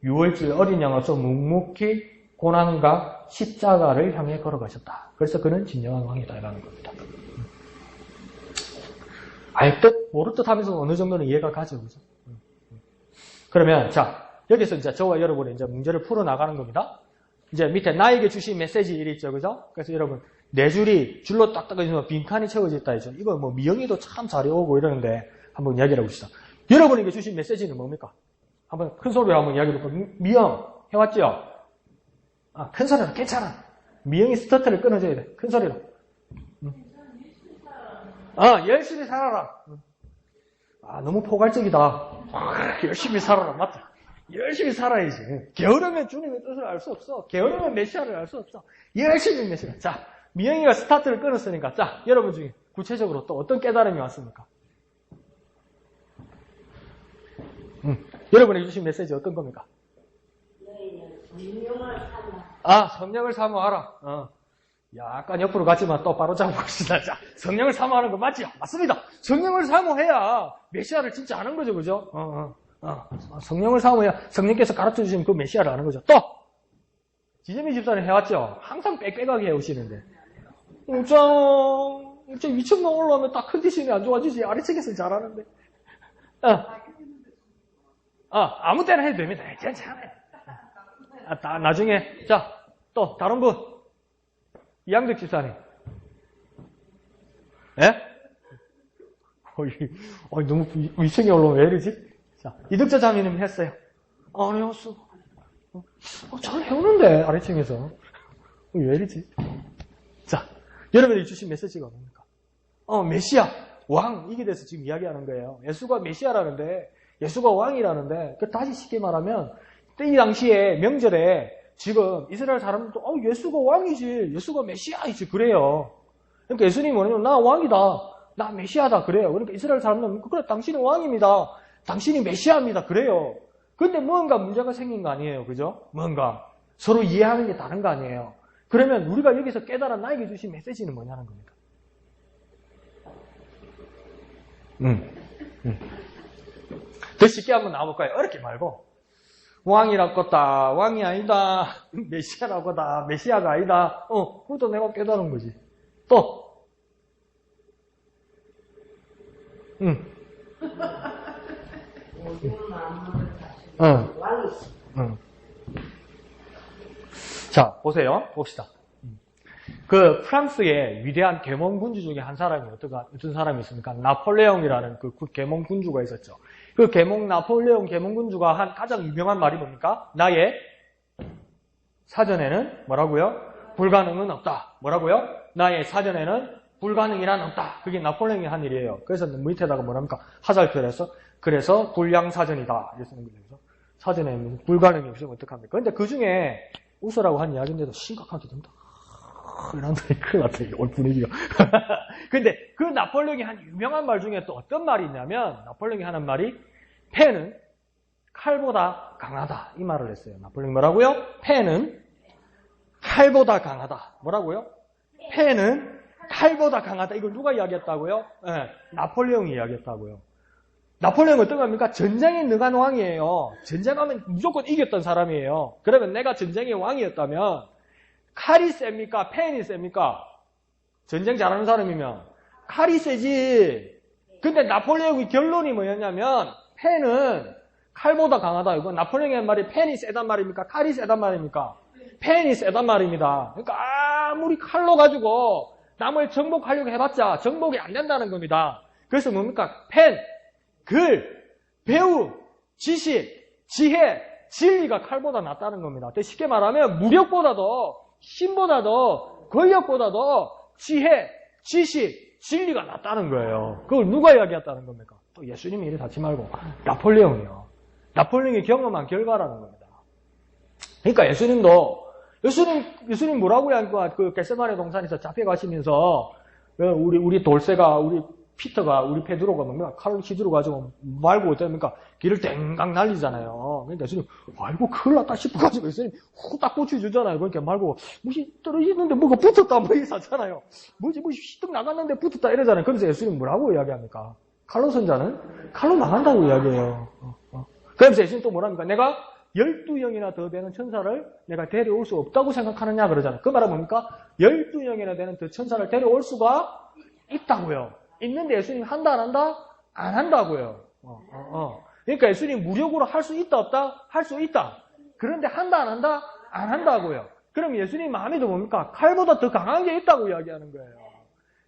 6월절 어린 양으로서 묵묵히 고난과 십자가를 향해 걸어가셨다. 그래서 그는 진정한 왕이다라는 겁니다. 알 듯 모를 듯 하면서 어느 정도는 이해가 가죠. 그죠? 그러면 자, 여기서 이제 저와 여러분이 이제 문제를 풀어 나가는 겁니다. 이제 밑에 나에게 주신 메시지 일이 있죠. 그죠? 그래서 여러분, 네 줄로 딱딱 해주면 빈칸이 채워져 있다. 이죠. 이거 뭐 미영이도 참 잘 외우고 이러는데 한번 이야기를 해봅시다. 여러분에게 주신 메시지는 뭡니까? 한번 큰 소리로 한번 이야기해 볼까요? 미영, 해왔죠? 큰 소리로, 괜찮아. 미영이 스타트를 끊어줘야 돼. 큰 소리로. 열심히 살아라. 너무 포괄적이다. 열심히 살아라. 맞다. 열심히 살아야지. 게으르면 주님의 뜻을 알 수 없어. 게으르면 메시아를 알 수 없어. 열심히 메시아. 자, 미영이가 스타트를 끊었으니까, 자, 여러분 중에 구체적으로 또 어떤 깨달음이 왔습니까? 여러분이 주신 메시지 어떤 겁니까? 성령을 사모하라. 약간 옆으로 가지만 또 바로 잡아봅시다. 자, 성령을 사모하는 거 맞죠? 맞습니다. 성령을 사모해야 메시아를 진짜 아는 거죠, 그죠? 성령을 사모해야 성령께서 가르쳐 주시면 그 메시아를 아는 거죠. 또! 지재미 집사님 해왔죠? 항상 빽빽하게 해오시는데. 진짜 2층만 올라오면 딱 컨디션이 안 좋아지지. 아래층에서 잘하는데. 아무 때나 해도 됩니다. 괜찮아요. 나중에, 자, 또, 다른 분. 이양득 집사님. 예? 너무 2층에 올라오면 왜 이러지? 자, 이득자 자매님 했어요. 안 해왔어. 잘 해오는데, 아래층에서. 왜 이러지? 자, 여러분이 주신 메시지가 뭡니까? 메시아, 왕, 이게 대해서 지금 이야기하는 거예요. 예수가 메시아라는데, 예수가 왕이라는데, 다시 쉽게 말하면, 이 당시에 명절에 지금 이스라엘 사람들도, 예수가 왕이지, 예수가 메시아이지, 그래요. 그러니까 예수님이 뭐냐면, 나 왕이다, 나 메시아다, 그래요. 그러니까 이스라엘 사람들은, 그래, 당신은 왕입니다. 당신이 메시아입니다. 그래요. 근데 뭔가 문제가 생긴 거 아니에요. 그죠? 뭔가. 서로 이해하는 게 다른 거 아니에요. 그러면 우리가 여기서 깨달아 나에게 주신 메시지는 뭐냐는 겁니다. 더 쉽게 한번 나와볼까요? 어렵게 말고. 왕이라고다, 왕이 아니다, 메시아라고다, 메시아가 아니다. 그것도 내가 깨달은 거지. 또. 자, 보세요. 봅시다. 그 프랑스의 위대한 계몽군주 중에 한 사람이 어떤 사람이 있습니까? 나폴레옹이라는 그 계몽군주가 있었죠. 그 나폴레옹 계몽군주가 한 가장 유명한 말이 뭡니까? 나의 사전에는 뭐라고요? 불가능은 없다. 뭐라고요? 나의 사전에는 불가능이란 없다. 그게 나폴레옹이 한 일이에요. 그래서 밑에다가 뭐랍니까? 화살표를 그래서 불량사전이다. 이렇게 쓰는 거죠. 사전에 불가능이 없으면 어떡합니까? 그런데 그 중에 웃으라고 한 이야기인데도 심각하게 된다. 이런다니 큰일 났다, 오늘 분위기가. 근데 그 나폴레옹이 한 유명한 말 중에 또 어떤 말이 있냐면, 나폴레옹이 하는 말이, 패는 칼보다 강하다. 이 말을 했어요. 나폴레옹이 뭐라고요? 패는 칼보다 강하다. 뭐라고요? 펜은 칼보다 강하다. 이걸 누가 이야기했다고요? 네, 나폴레옹이 이야기했다고요. 나폴레옹은 어떤 겁니까? 전쟁에 능한 왕이에요. 전쟁하면 무조건 이겼던 사람이에요. 그러면 내가 전쟁의 왕이었다면 칼이 셉니까? 펜이 셉니까? 전쟁 잘하는 사람이면 칼이 세지. 근데 나폴레옹의 결론이 뭐였냐면 펜은 칼보다 강하다. 이거 나폴레옹의 말이 펜이 세단 말입니까? 칼이 세단 말입니까? 펜이 세단 말입니다. 그러니까 아무리 칼로 가지고 남을 정복하려고 해봤자 정복이 안 된다는 겁니다. 그래서 뭡니까? 펜, 글, 배우, 지식, 지혜, 진리가 칼보다 낫다는 겁니다. 쉽게 말하면 무력보다도 힘보다도 권력보다도 지혜, 지식, 진리가 낫다는 거예요. 그걸 누가 이야기했다는 겁니까? 또 예수님이 이래 닫지 말고 나폴레옹이요. 나폴레옹이 경험한 결과라는 겁니다. 그러니까 예수님 뭐라고 이야기한 그 겟세마네 동산에서 잡혀가시면서 우리 돌쇠가 우리 피터가 우리 베드로가 뭡니까? 칼을 휘두르 가지고 말고 어떻습니까? 길을 땡강 날리잖아요. 그러니까 예수님 아이고 큰일 났다 싶어가지고 예수님 후딱 고쳐주잖아요. 그러니까 말고 뭐지 떨어지는데 뭐가 붙었다 뭐 이러잖아요. 뭐지 휘떡 나갔는데 붙었다 이러잖아요. 그래서 예수님 뭐라고 이야기합니까? 칼로 선자는 칼로 나간다고 이야기해요. 그래서 예수님 또 뭐랍니까? 내가 12영이나 더 되는 천사를 내가 데려올 수 없다고 생각하느냐 그러잖아요. 그 말은 뭡니까? 12영이나 되는 더 천사를 데려올 수가 있다고요. 있는데 예수님 한다 안 한다? 안 한다고요. 그러니까 예수님 무력으로 할 수 있다 없다? 할 수 있다. 그런데 한다 안 한다? 안 한다고요. 그럼 예수님 마음이 더 뭡니까? 칼보다 더 강한 게 있다고 이야기하는 거예요.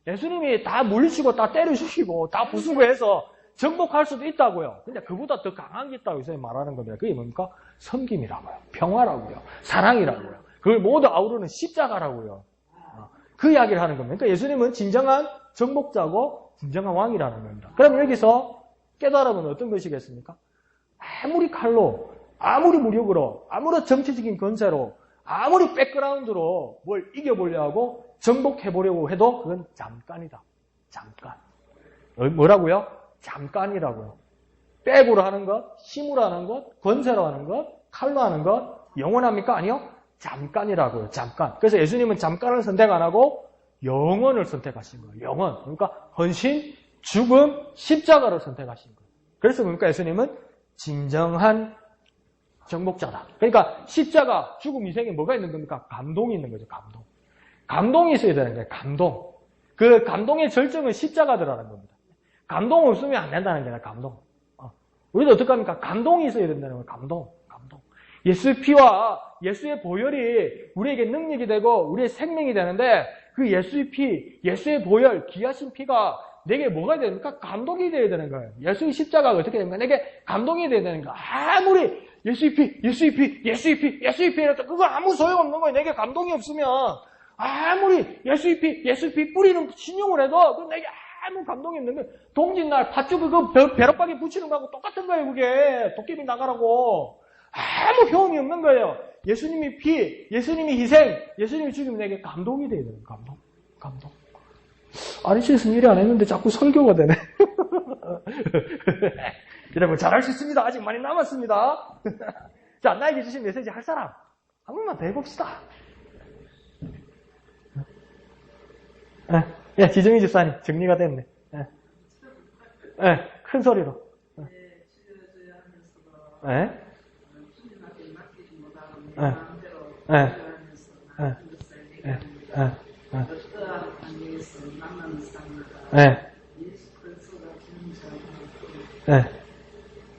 예수님이 다 물리치고 다 때려주시고 다 부수고 해서 정복할 수도 있다고요. 근데 그보다 더 강한 게 있다고 예수님 말하는 겁니다. 그게 뭡니까? 섬김이라고요. 평화라고요. 사랑이라고요. 그걸 모두 아우르는 십자가라고요. 그 이야기를 하는 겁니다. 그러니까 예수님은 진정한 정복자고 진정한 왕이라는 겁니다. 그럼 여기서 깨달음은 어떤 것이겠습니까? 아무리 칼로, 아무리 무력으로, 아무리 정치적인 건세로, 아무리 백그라운드로 뭘 이겨보려고 하고 정복해보려고 해도 그건 잠깐이다. 잠깐. 뭐라고요? 잠깐이라고요. 백으로 하는 것, 힘으로 하는 것, 권세로 하는 것, 칼로 하는 것 영원합니까? 아니요. 잠깐이라고요. 잠깐. 그래서 예수님은 잠깐을 선택 안 하고 영원을 선택하신 거예요. 영원. 그러니까 헌신, 죽음, 십자가를 선택하신 거예요. 그래서 그러니까 예수님은 진정한 정복자다. 그러니까 십자가, 죽음, 희생에 뭐가 있는 겁니까? 감동이 있는 거죠. 감동. 감동이 있어야 되는 거예요. 감동. 그 감동의 절정은 십자가더라는 겁니다. 감동 없으면 안 된다는 거예요. 감동. 우리도 어떡합니까? 감동이 있어야 된다는 거예요. 감동. 예수의 피와 예수의 보혈이 우리에게 능력이 되고 우리의 생명이 되는데 그 예수의 피, 예수의 보혈, 귀하신 피가 내게 뭐가 됩니까? 감동이 되어야 되는 거예요. 예수의 십자가가 어떻게 됩니까? 내게 감동이 되어야 되는 거예요. 아무리 예수의 피 이랬다. 그거 아무 소용없는 거예요. 내게 감동이 없으면 아무리 예수의 피 뿌리는 신용을 해도 그건 내게 아무 감동이 없는 거예요. 동짓날 팥죽 그거 벼락박이 붙이는 거하고 똑같은 거예요. 그게 도깨비 나가라고. 아무 효험이 없는 거예요. 예수님이 피, 예수님이 희생, 예수님이 죽이면 내게 감동이 돼야 돼요. 감동. RCS는 일이 안 했는데 자꾸 설교가 되네. 여러분 잘할 수 있습니다. 아직 많이 남았습니다. 자, 나에게 주신 메시지 할 사람 한 번만 더 해봅시다. 예, 지정희 집사님 정리가 됐네. 큰 소리로.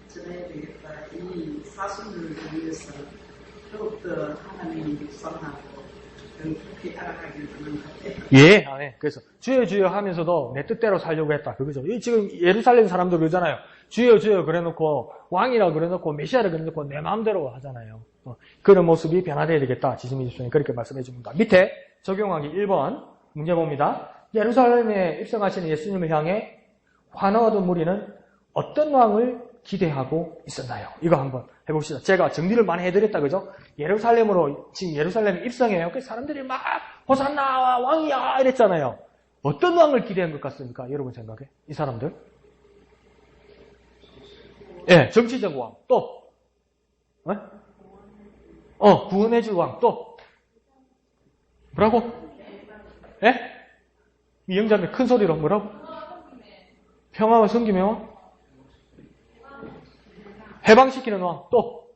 전해야 되겠다. 이 사순을 위해서 더욱더 하나님이 육성하고 그렇게 알아가길 바라는 것 같아요. 예, 아멘. 그래서 주여 하면서도 내 뜻대로 살려고 했다. 그거죠. 지금 예루살렘 사람들 그러잖아요. 주여 그래놓고 왕이라 그래놓고 메시아라 그래놓고 내 마음대로 하잖아요. 그런 모습이 변화되어야 되겠다. 지지미 집사님 그렇게 말씀해 줍니다. 밑에 적용하기 1번 문제 봅니다. 예루살렘에 입성하시는 예수님을 향해 환호하던 무리는 어떤 왕을 기대하고 있었나요? 이거 한번 해봅시다. 제가 정리를 많이 해드렸다, 그죠? 예루살렘으로, 지금 예루살렘에 입성해요. 그 사람들이 막, 호산나, 왕이야! 이랬잖아요. 어떤 왕을 기대한 것 같습니까? 여러분 생각에? 이 사람들? 예, 정치적 왕. 또? 구원해줄 왕. 또? 뭐라고? 예? 이영자매 큰 소리로 뭐라고? 평화와 섬김의 왕? 해방시키는 왕. 또?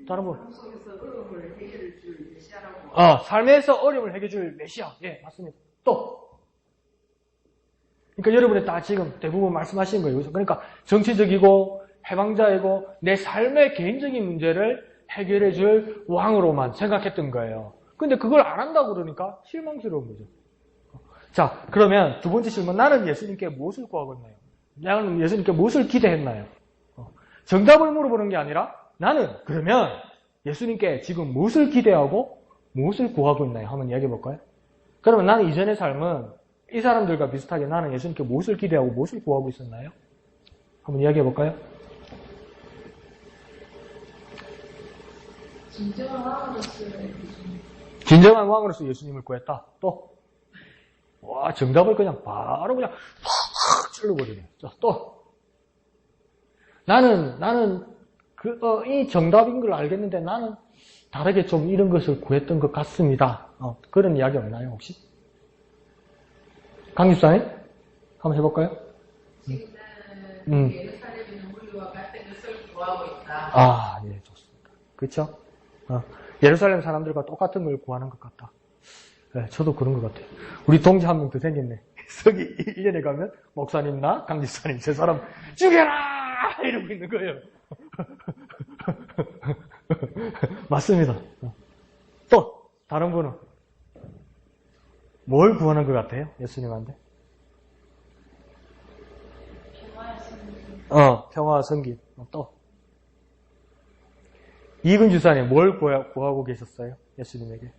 다른 분? 삶에서 어려움을 해결해줄 메시아. 예, 맞습니다. 또? 그러니까 여러분이 다 지금 대부분 말씀하시는 거예요. 그러니까 정치적이고 해방자이고 내 삶의 개인적인 문제를 해결해줄 왕으로만 생각했던 거예요. 근데 그걸 안 한다고 그러니까 실망스러운 거죠. 자, 그러면 두 번째 질문. 나는 예수님께 무엇을 구하고 있나요? 나는 예수님께 무엇을 기대했나요? 정답을 물어보는 게 아니라 나는 그러면 예수님께 지금 무엇을 기대하고 무엇을 구하고 있나요? 한번 이야기해 볼까요? 그러면 나는 이전의 삶은 이 사람들과 비슷하게 나는 예수님께 무엇을 기대하고 무엇을 구하고 있었나요? 한번 이야기해 볼까요? 진정한 왕으로서 예수님을 구했다. 또? 와, 정답을 그냥 바로 그냥 팍팍 찔러버리네. 자, 또? 나는 이 정답인 걸 알겠는데 나는 다르게 좀 이런 것을 구했던 것 같습니다. 그런 이야기 없나요, 혹시? 강 집사님? 한번 해볼까요? 지금 나는 예루살렘에 있는 물류와 같은 것을 구하고 있다. 아, 예, 좋습니다. 그렇죠? 예루살렘 사람들과 똑같은 걸 구하는 것 같다. 네, 저도 그런 것 같아요. 우리 동지 한 명 더 생겼네. 저기 1년에 가면 목사님 나 강 집사님 저 사람 죽여라! 이러고 있는 거예요. 맞습니다. 또 다른 분은 뭘 구하는 것 같아요? 예수님한테? 평화와 성김. 또 이근 주사님 뭘 구하고 계셨어요? 예수님에게?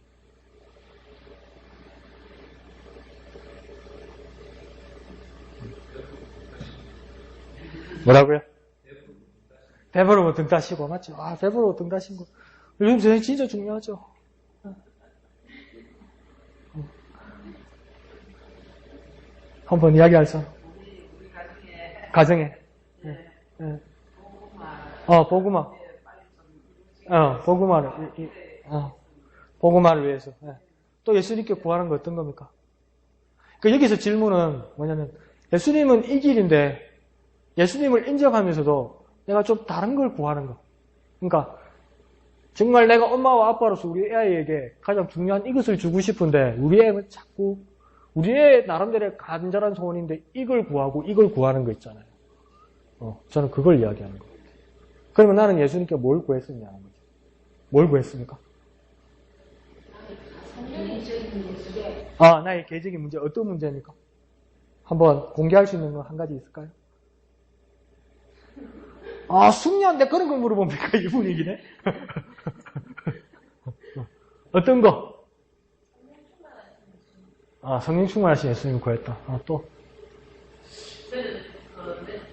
뭐라고요? 배부르고 등 따시고, 맞죠? 배부르고 등 따신 거. 요즘 세상에 진짜 중요하죠. 한번 이야기할 사람. 우리 가정에. 복음화. 복음화를 위해서. 또 예수님께 구하는 거 어떤 겁니까? 그러니까 여기서 질문은 뭐냐면, 예수님은 이 길인데, 예수님을 인정하면서도 내가 좀 다른 걸 구하는 거. 그러니까 정말 내가 엄마와 아빠로서 우리 아이에게 가장 중요한 이것을 주고 싶은데 우리 애는 자꾸 우리 애 나름대로의 간절한 소원인데 이걸 구하고 이걸 구하는 거 있잖아요. 저는 그걸 이야기하는 거예요. 그러면 나는 예수님께 뭘 구했었냐는 거죠. 뭘 구했습니까? 나의 개적인 문제 어떤 문제입니까? 한번 공개할 수 있는 건 한 가지 있을까요? 숙녀한테 그런 걸 물어봅니까? 이 분위기네. 어떤 거? 성령 충만하신 예수님을 구했다. 또? 저는 오늘 내주는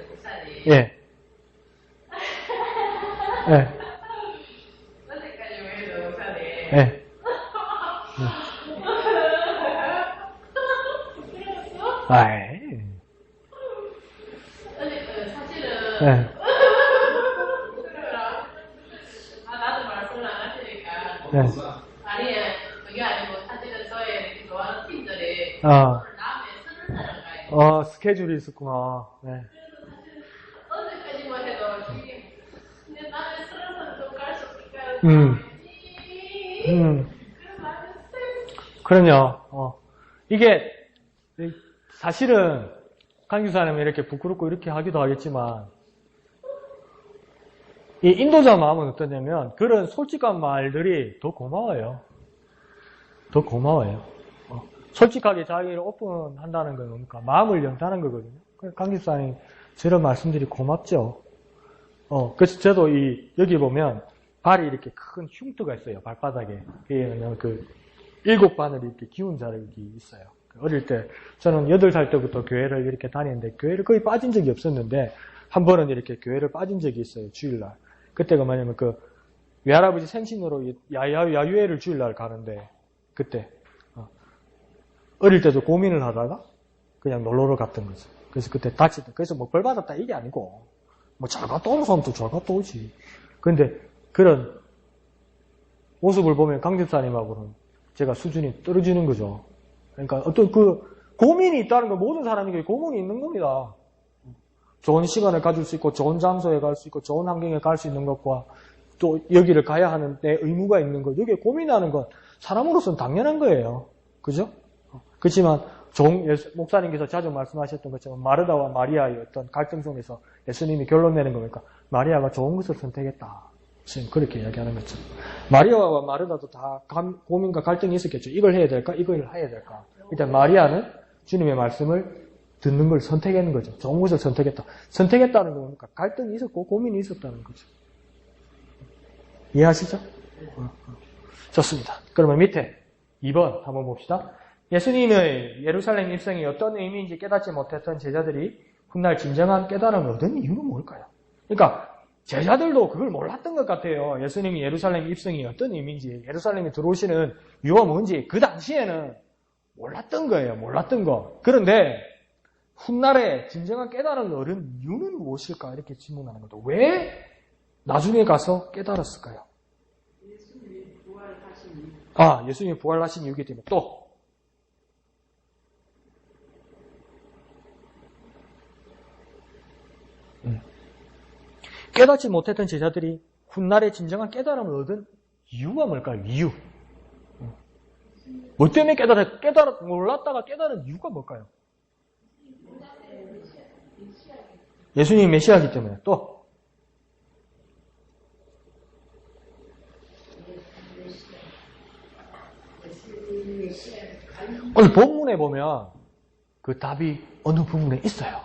목사님. 예. 어제까지 왜 목사님? 예. 사실은 나도 말씀을 안 하시니까 아니 그게 아니고 사실은 저의 좋아하는 팀들이 오늘 다음에 서른 날 가요. 스케줄이 있었구나. 네. 어제까지만 해도 근데 나는 서른 살도 갈 수 없을까? 그럼요. 이게 사실은 강 교사님은 이렇게 부끄럽고 이렇게 하기도 하겠지만 이 인도자 마음은 어떠냐면 그런 솔직한 말들이 더 고마워요. 더 고마워요. 솔직하게 자기를 오픈한다는 건 뭡니까? 마음을 연다는 거거든요. 강 교사님 저런 말씀들이 고맙죠. 그래서 저도 여기 보면 발이 이렇게 큰 흉터가 있어요. 발바닥에. 그 7바늘이 이렇게 기운 자국이 있어요. 어릴 때 저는 8살 때부터 교회를 이렇게 다니는데 교회를 거의 빠진 적이 없었는데 한 번은 이렇게 교회를 빠진 적이 있어요. 주일날. 그때가 뭐냐면 그 외할아버지 생신으로 야유회를 주일날 가는데 그때 어릴 때도 고민을 하다가 그냥 놀러를 갔던 거죠. 그래서 그때 다치다. 그래서 뭐 벌 받았다 이게 아니고 뭐 잘 갔다 오는 사람도 잘 갔다 오지. 근데 그런 모습을 보면 강 집사님하고는 제가 수준이 떨어지는 거죠. 그러니까 어떤 고민이 있다는 건 모든 사람에게 고민이 있는 겁니다. 좋은 시간을 가질 수 있고 좋은 장소에 갈 수 있고 좋은 환경에 갈 수 있는 것과 또 여기를 가야 하는 내 의무가 있는 것, 여기에 고민하는 건 사람으로서는 당연한 거예요. 그죠? 그렇지만 목사님께서 자주 말씀하셨던 것처럼 마르다와 마리아의 어떤 갈등 속에서 예수님이 결론 내는 거니까 마리아가 좋은 것을 선택했다. 지금 그렇게 이야기하는 거죠. 마리아와 마르다도 다 고민과 갈등이 있었겠죠. 이걸 해야 될까? 이걸 해야 될까? 일단 마리아는 주님의 말씀을 듣는 걸 선택하는 거죠. 좋은 것을 선택했다. 선택했다는 건 뭡니까? 갈등이 있었고 고민이 있었다는 거죠. 이해하시죠? 좋습니다. 그러면 밑에 2번 한번 봅시다. 예수님의 예루살렘 입성이 어떤 의미인지 깨닫지 못했던 제자들이 훗날 진정한 깨달음을 얻은 이유는 뭘까요? 그러니까 제자들도 그걸 몰랐던 것 같아요. 예수님이 예루살렘 입성이 어떤 의미인지, 예루살렘에 들어오시는 이유가 뭔지 그 당시에는 몰랐던 거예요. 몰랐던 거. 그런데 훗날에 진정한 깨달음을 얻은 이유는 무엇일까? 이렇게 질문하는 것도 왜 나중에 가서 깨달았을까요? 예수님이 부활하신 이유. 예수님이 부활하신 이유이기 때문에 또 깨닫지 못했던 제자들이 훗날에 진정한 깨달음을 얻은 이유가 뭘까요? 이유. 뭐 때문에 몰랐다가 깨달은 이유가 뭘까요? 예수님이 메시아이기 때문에 또 오늘 본문에 보면 그 답이 어느 부분에 있어요.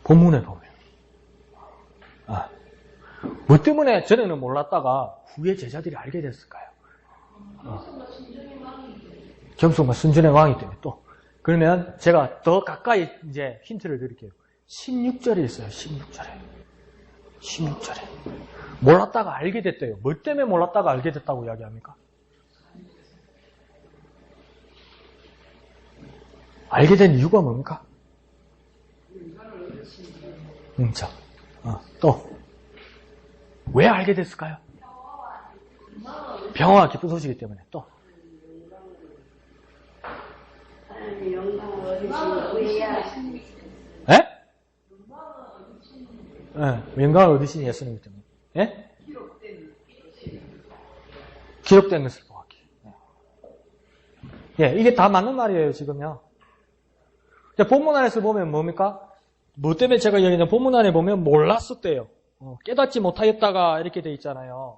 본문에 보면. 뭐 때문에 전에는 몰랐다가 후에 제자들이 알게 됐을까요? 겸손과 순전의 왕이기 때문에 또. 그러면 제가 더 가까이 이제 힌트를 드릴게요. 16절에 있어요. 16절에. 몰랐다가 알게 됐대요. 뭐 때문에 몰랐다가 알게 됐다고 이야기합니까? 알게 된 이유가 뭡니까? 자, 또. 왜 알게 됐을까요? 평화와 기쁜 소식이기 때문에 또. 영광을 얻으신 예수님이기 때문에. 예? 기록된 것을 보았기. 예, 이게 다 맞는 말이에요, 지금요. 본문 안에서 보면 뭡니까? 뭐 때문에 제가 얘기하냐면 본문 안에 보면 몰랐었대요. 깨닫지 못하였다가 이렇게 돼 있잖아요.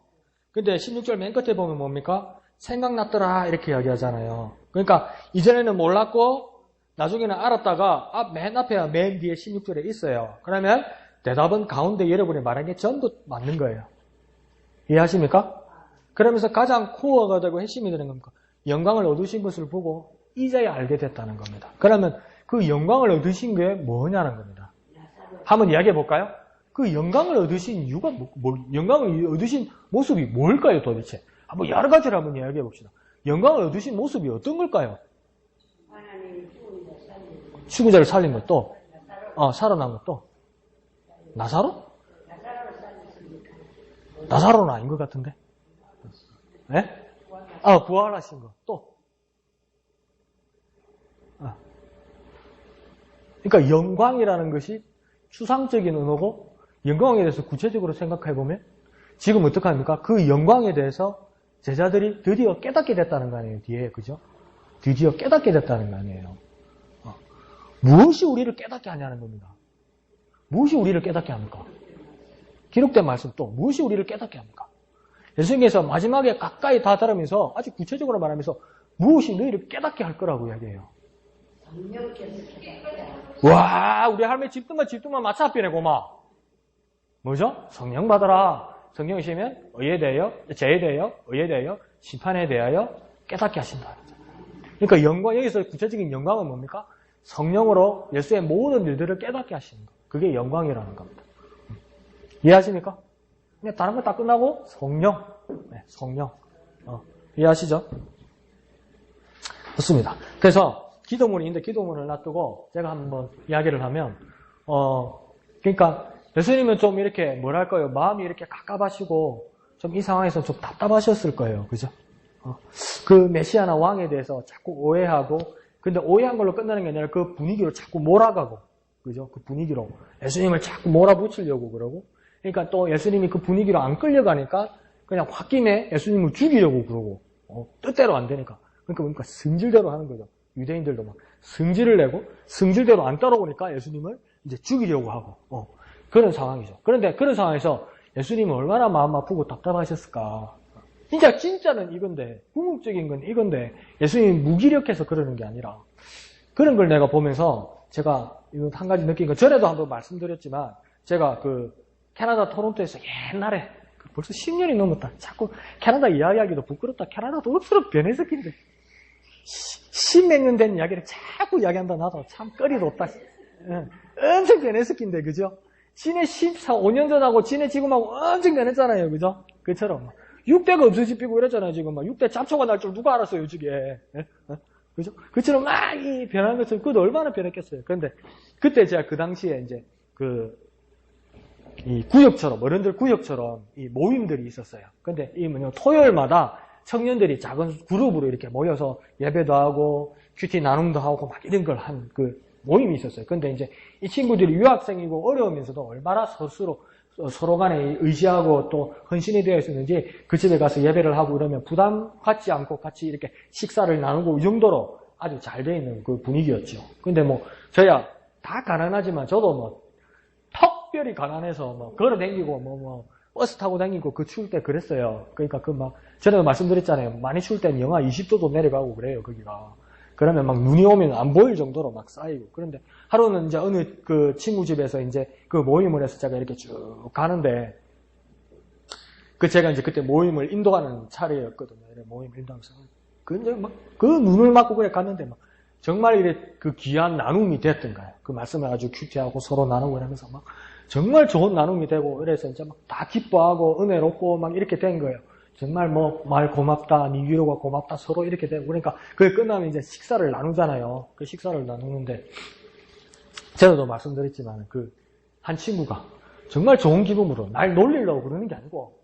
근데 16절 맨 끝에 보면 뭡니까? 생각났더라 이렇게 이야기하잖아요. 그러니까 이전에는 몰랐고 나중에는 알았다가 맨 앞에 맨 뒤에 16절에 있어요. 그러면 대답은 가운데 여러분이 말한 게 전부 맞는 거예요. 이해하십니까? 그러면서 가장 코어가 되고 핵심이 되는 겁니까? 영광을 얻으신 것을 보고 이제야 알게 됐다는 겁니다. 그러면 그 영광을 얻으신 게 뭐냐는 겁니다. 한번 이야기해 볼까요? 그 영광을 얻으신 이유가 영광을 얻으신 모습이 뭘까요, 도대체? 한번 여러 가지를 한번 이야기해 봅시다. 영광을 얻으신 모습이 어떤 걸까요? 죽은 자를 살린 것도, 살아난 것도. 나사로? 나사로는 아닌 것 같은데. 네? 부활하신 것 또. 그러니까 영광이라는 것이 추상적인 언어고 영광에 대해서 구체적으로 생각해 보면 지금 어떻게 합니까? 그 영광에 대해서 제자들이 드디어 깨닫게 됐다는 거 아니에요, 뒤에. 그죠? 드디어 깨닫게 됐다는 거 아니에요. 무엇이 우리를 깨닫게 하냐는 겁니다. 무엇이 우리를 깨닫게 합니까? 기록된 말씀 또 무엇이 우리를 깨닫게 합니까? 예수님께서 마지막에 가까이 다다르면서 아주 구체적으로 말하면서 무엇이 너희를 깨닫게 할 거라고 이야기해요. 와, 우리 할머니 집도만 마차 앞이네, 고마. 뭐죠? 성령 받아라. 성령이 시면 의에 대하여, 죄에 대하여, 의에 대하여, 심판에 대하여 깨닫게 하신다. 그러니까 영광, 여기서 구체적인 영광은 뭡니까? 성령으로 예수의 모든 일들을 깨닫게 하시는 것. 그게 영광이라는 겁니다. 이해하십니까? 그냥 다른 거 다 끝나고 성령. 네, 성령. 이해하시죠? 좋습니다. 그래서 기도문이 있는데 기도문을 놔두고 제가 한번 이야기를 하면 그러니까 예수님은 좀 이렇게 뭐랄까요? 마음이 이렇게 갑갑하시고 좀 이 상황에서 좀 답답하셨을 거예요. 그죠? 그 메시아나 왕에 대해서 자꾸 오해하고, 근데 오해한 걸로 끝나는 게 아니라 그 분위기로 자꾸 몰아가고, 그죠? 그 분위기로 예수님을 자꾸 몰아붙이려고 그러고, 그러니까 또 예수님이 그 분위기로 안 끌려가니까 그냥 홧김에 예수님을 죽이려고 그러고, 뜻대로 안 되니까. 그러니까 승질대로 하는 거죠. 유대인들도 막 승질을 내고 승질대로 안 따라오니까 예수님을 이제 죽이려고 하고, 그런 상황이죠. 그런데 그런 상황에서 예수님은 얼마나 마음 아프고 답답하셨을까. 진짜는 이건데, 궁극적인 건 이건데, 예수님이 무기력해서 그러는 게 아니라, 그런 걸 내가 보면서 제가 이거 한 가지 느낀 건, 전에도 한번 말씀드렸지만, 제가 그 캐나다 토론토에서 옛날에, 벌써 10년이 넘었다. 자꾸 캐나다 이야기하기도 부끄럽다. 캐나다도 억수로 변해서긴데. 10몇 년 된 이야기를 자꾸 이야기한다. 나도 참 꺼리 돋다. 엄청 변했었긴데, 그죠? 지네 14-15년 전하고 지네 지금하고 엄청 변했잖아요. 그죠? 그처럼. 6대가 없어지고 이랬잖아요. 지금 막 6대 잡초가 날 줄 누가 알았어요. 지게. 그죠? 그처럼 막 이 변한 것처럼 그것도 얼마나 변했겠어요. 그런데 그때 제가 그 당시에 이제 이 구역처럼, 어른들 구역처럼 이 모임들이 있었어요. 근데 이 토요일마다 청년들이 작은 그룹으로 이렇게 모여서 예배도 하고 큐티 나눔도 하고 막 이런 걸 한 그 모임이 있었어요. 근데 이제 이 친구들이 유학생이고 어려우면서도 얼마나 서로 간에 의지하고 또 헌신이 되어 있었는지 그 집에 가서 예배를 하고 이러면 부담 갖지 않고 같이 이렇게 식사를 나누고 이 정도로 아주 잘 되어 있는 그 분위기였죠. 근데 저야 다 가난하지만 저도 특별히 가난해서 걸어 다니고 버스 타고 다니고 그 추울 때 그랬어요. 그러니까 전에도 말씀드렸잖아요. 많이 추울 때는 영하 20도도 내려가고 그래요, 거기가. 그러면 눈이 오면 안 보일 정도로 쌓이고. 그런데 하루는 이제 어느 그 친구 집에서 이제 그 모임을 해서 제가 이렇게 쭉 가는데, 제가 이제 그때 모임을 인도하는 차례였거든요. 모임을 인도하면서. 근데 그 눈을 맞고 그래 갔는데 정말 이래 그 귀한 나눔이 됐던 거예요. 그 말씀을 아주 큐티하고 서로 나누고 이러면서 정말 좋은 나눔이 되고 이래서 이제 다 기뻐하고 은혜롭고 이렇게 된 거예요. 정말 말 고맙다, 네 위로가 고맙다, 서로 이렇게 되고. 그러니까 그게 끝나면 이제 식사를 나누잖아요. 그 식사를 나누는데, 전에도 말씀드렸지만, 한 친구가 정말 좋은 기분으로 날 놀리려고 그러는 게 아니고,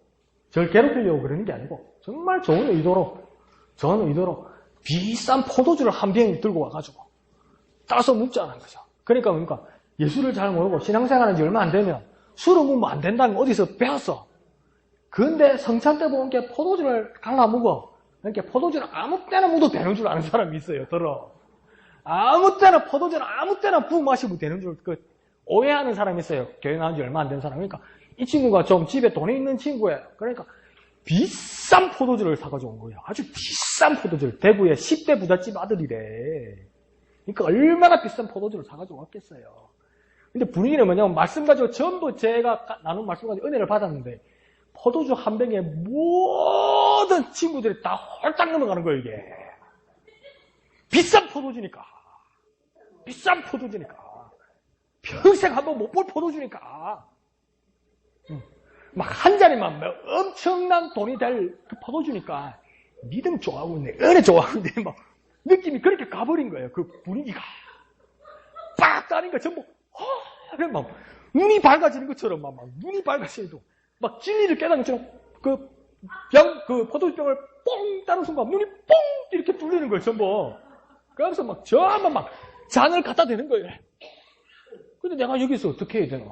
저를 괴롭히려고 그러는 게 아니고, 정말 좋은 의도로 비싼 포도주를 한 병 들고 와가지고, 따서 묵자는 거죠. 그러니까 예수를 잘 모르고 신앙생활한 지 얼마 안 되면, 술을 먹으면 안 된다는 거 어디서 배웠어. 근데 성찬 때 보면 포도주를 갈라먹어. 그러니까 포도주를 아무 때나 먹어도 되는 줄 아는 사람이 있어요. 아무 때나 포도주를 아무 때나 부어 마시면 되는 줄 오해하는 사람이 있어요. 교회 나온 지 얼마 안 된 사람. 그러니까 이 친구가 좀 집에 돈이 있는 친구예요. 그러니까 비싼 포도주를 사가지고 온 거예요. 아주 비싼 포도주를. 대구의 10대 부잣집 아들이래. 그러니까 얼마나 비싼 포도주를 사가지고 왔겠어요. 근데 분위기는 뭐냐면 말씀 가지고 전부 제가 나눈 말씀 가지고 은혜를 받았는데 포도주 한 병에 모든 친구들이 다 홀딱 넘어가는 거예요, 이게. 비싼 포도주니까. 평생 한번 못 볼 포도주니까. 한 잔에만 엄청난 돈이 될 그 포도주니까 믿음 좋아하고 있네, 은혜 좋아하고 있네, 느낌이 그렇게 가버린 거예요, 그 분위기가. 빡 따니까 전부, 눈이 밝아지는 것처럼, 눈이 밝아지는 진리를 깨닫는 것처럼, 그 포도주병을 뽕 따는 순간, 눈이 뽕! 이렇게 뚫리는 거예요, 전부. 그러면서 저만 잔을 갖다 대는 거예요. 근데 내가 여기서 어떻게 해야 되나?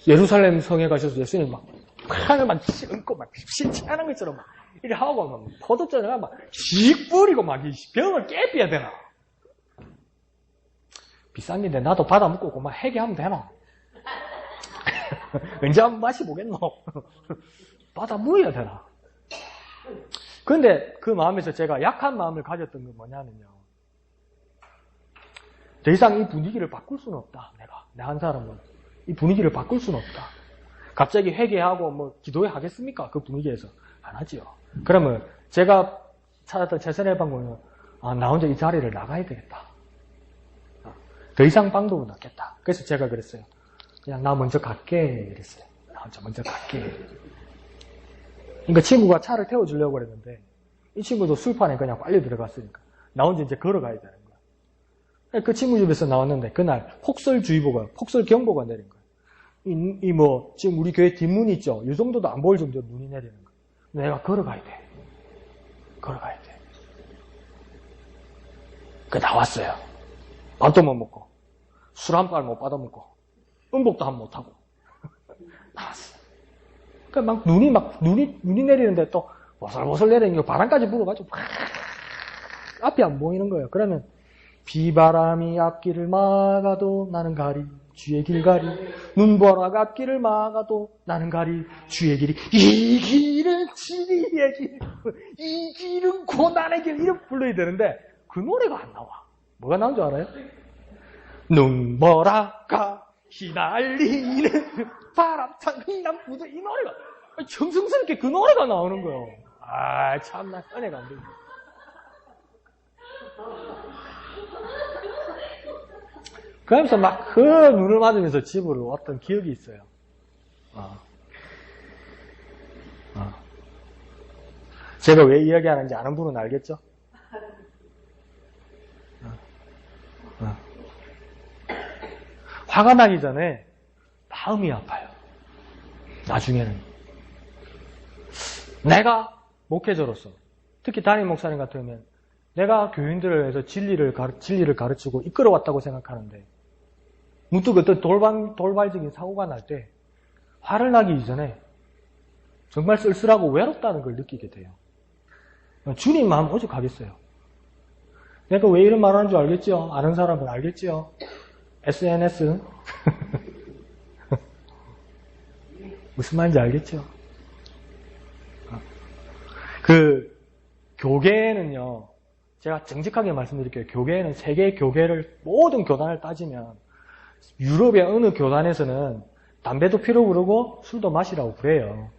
예루살렘 성에 가셔서 예수님 판을 씻고 신치하는 것처럼 이렇게 하고 포도주를 씩 뿌리고 이 병을 깨삐야 되나? 비싼 긴데 나도 받아 먹고 회개하면 되나? 언제 한번 마시보겠노? 받아 먹어야 되나? 그런데 그 마음에서 제가 약한 마음을 가졌던 건 뭐냐면요. 더 이상 이 분위기를 바꿀 수는 없다. 내 한 사람은. 이 분위기를 바꿀 수는 없다. 갑자기 회개하고 기도회 하겠습니까? 그 분위기에서. 안 하지요. 그러면 제가 찾았던 최선의 방법은 나 혼자 이 자리를 나가야 되겠다. 더 이상 방법은 없겠다. 그래서 제가 그랬어요. 그냥 나 먼저 갈게 이랬어요. 나 혼자 먼저 갈게. 그러니까 친구가 차를 태워주려고 그랬는데 이 친구도 술판에 그냥 빨리 들어갔으니까 나 혼자 이제 걸어가야 되는 거야. 그 친구 집에서 나왔는데 그날 폭설경보가 내린 거예요. 지금 우리 교회 뒷문이 있죠? 이 정도도 안 보일 정도로 눈이 내리는 거야. 내가 걸어가야 돼. 걸어가야 돼. 나왔어요. 밥도 못 먹고, 술 한 발 못 받아먹고, 음복도 한 번 못하고. 나왔어. 눈이 내리는데 또, 보슬보슬 내리는 거 바람까지 불어가지고, 앞이 안 보이는 거예요. 그러면, 비바람이 앞길을 막아도 나는 가리, 주의 길 가리, 눈보라가 앞길을 막아도 나는 가리, 주의 길이, 이 길은 진리의 길, 이 길은 고난의 길, 이렇게 불러야 되는데, 그 노래가 안 나와. 뭐가 나온 줄 알아요? 눈보라가 휘날리는 바람찬 휘남부도 이 노래가, 정성스럽게 그 노래가 나오는 거예요. 아, 참나, 은혜가 안 됩니다. 그러면서 막 그 눈을 맞으면서 집으로 왔던 기억이 있어요. 제가 왜 이야기하는지 아는 분은 알겠죠? 화가 나기 전에 마음이 아파요. 나중에는. 내가 목회자로서, 특히 담임 목사님 같으면 내가 교인들을 해서 진리를 가르치고 이끌어왔다고 생각하는데 문득 어떤 돌발적인 사고가 날 때 화를 나기 이전에 정말 쓸쓸하고 외롭다는 걸 느끼게 돼요. 주님 마음 오죽하겠어요. 내가 왜 이런 말 하는 줄 알겠죠? 아는 사람은 알겠죠? SNS 무슨 말인지 알겠죠? 그 교계는요, 제가 정직하게 말씀드릴게요. 교계는 세계 교계를 모든 교단을 따지면 유럽의 어느 교단에서는 담배도 피우고 그러고 술도 마시라고 그래요.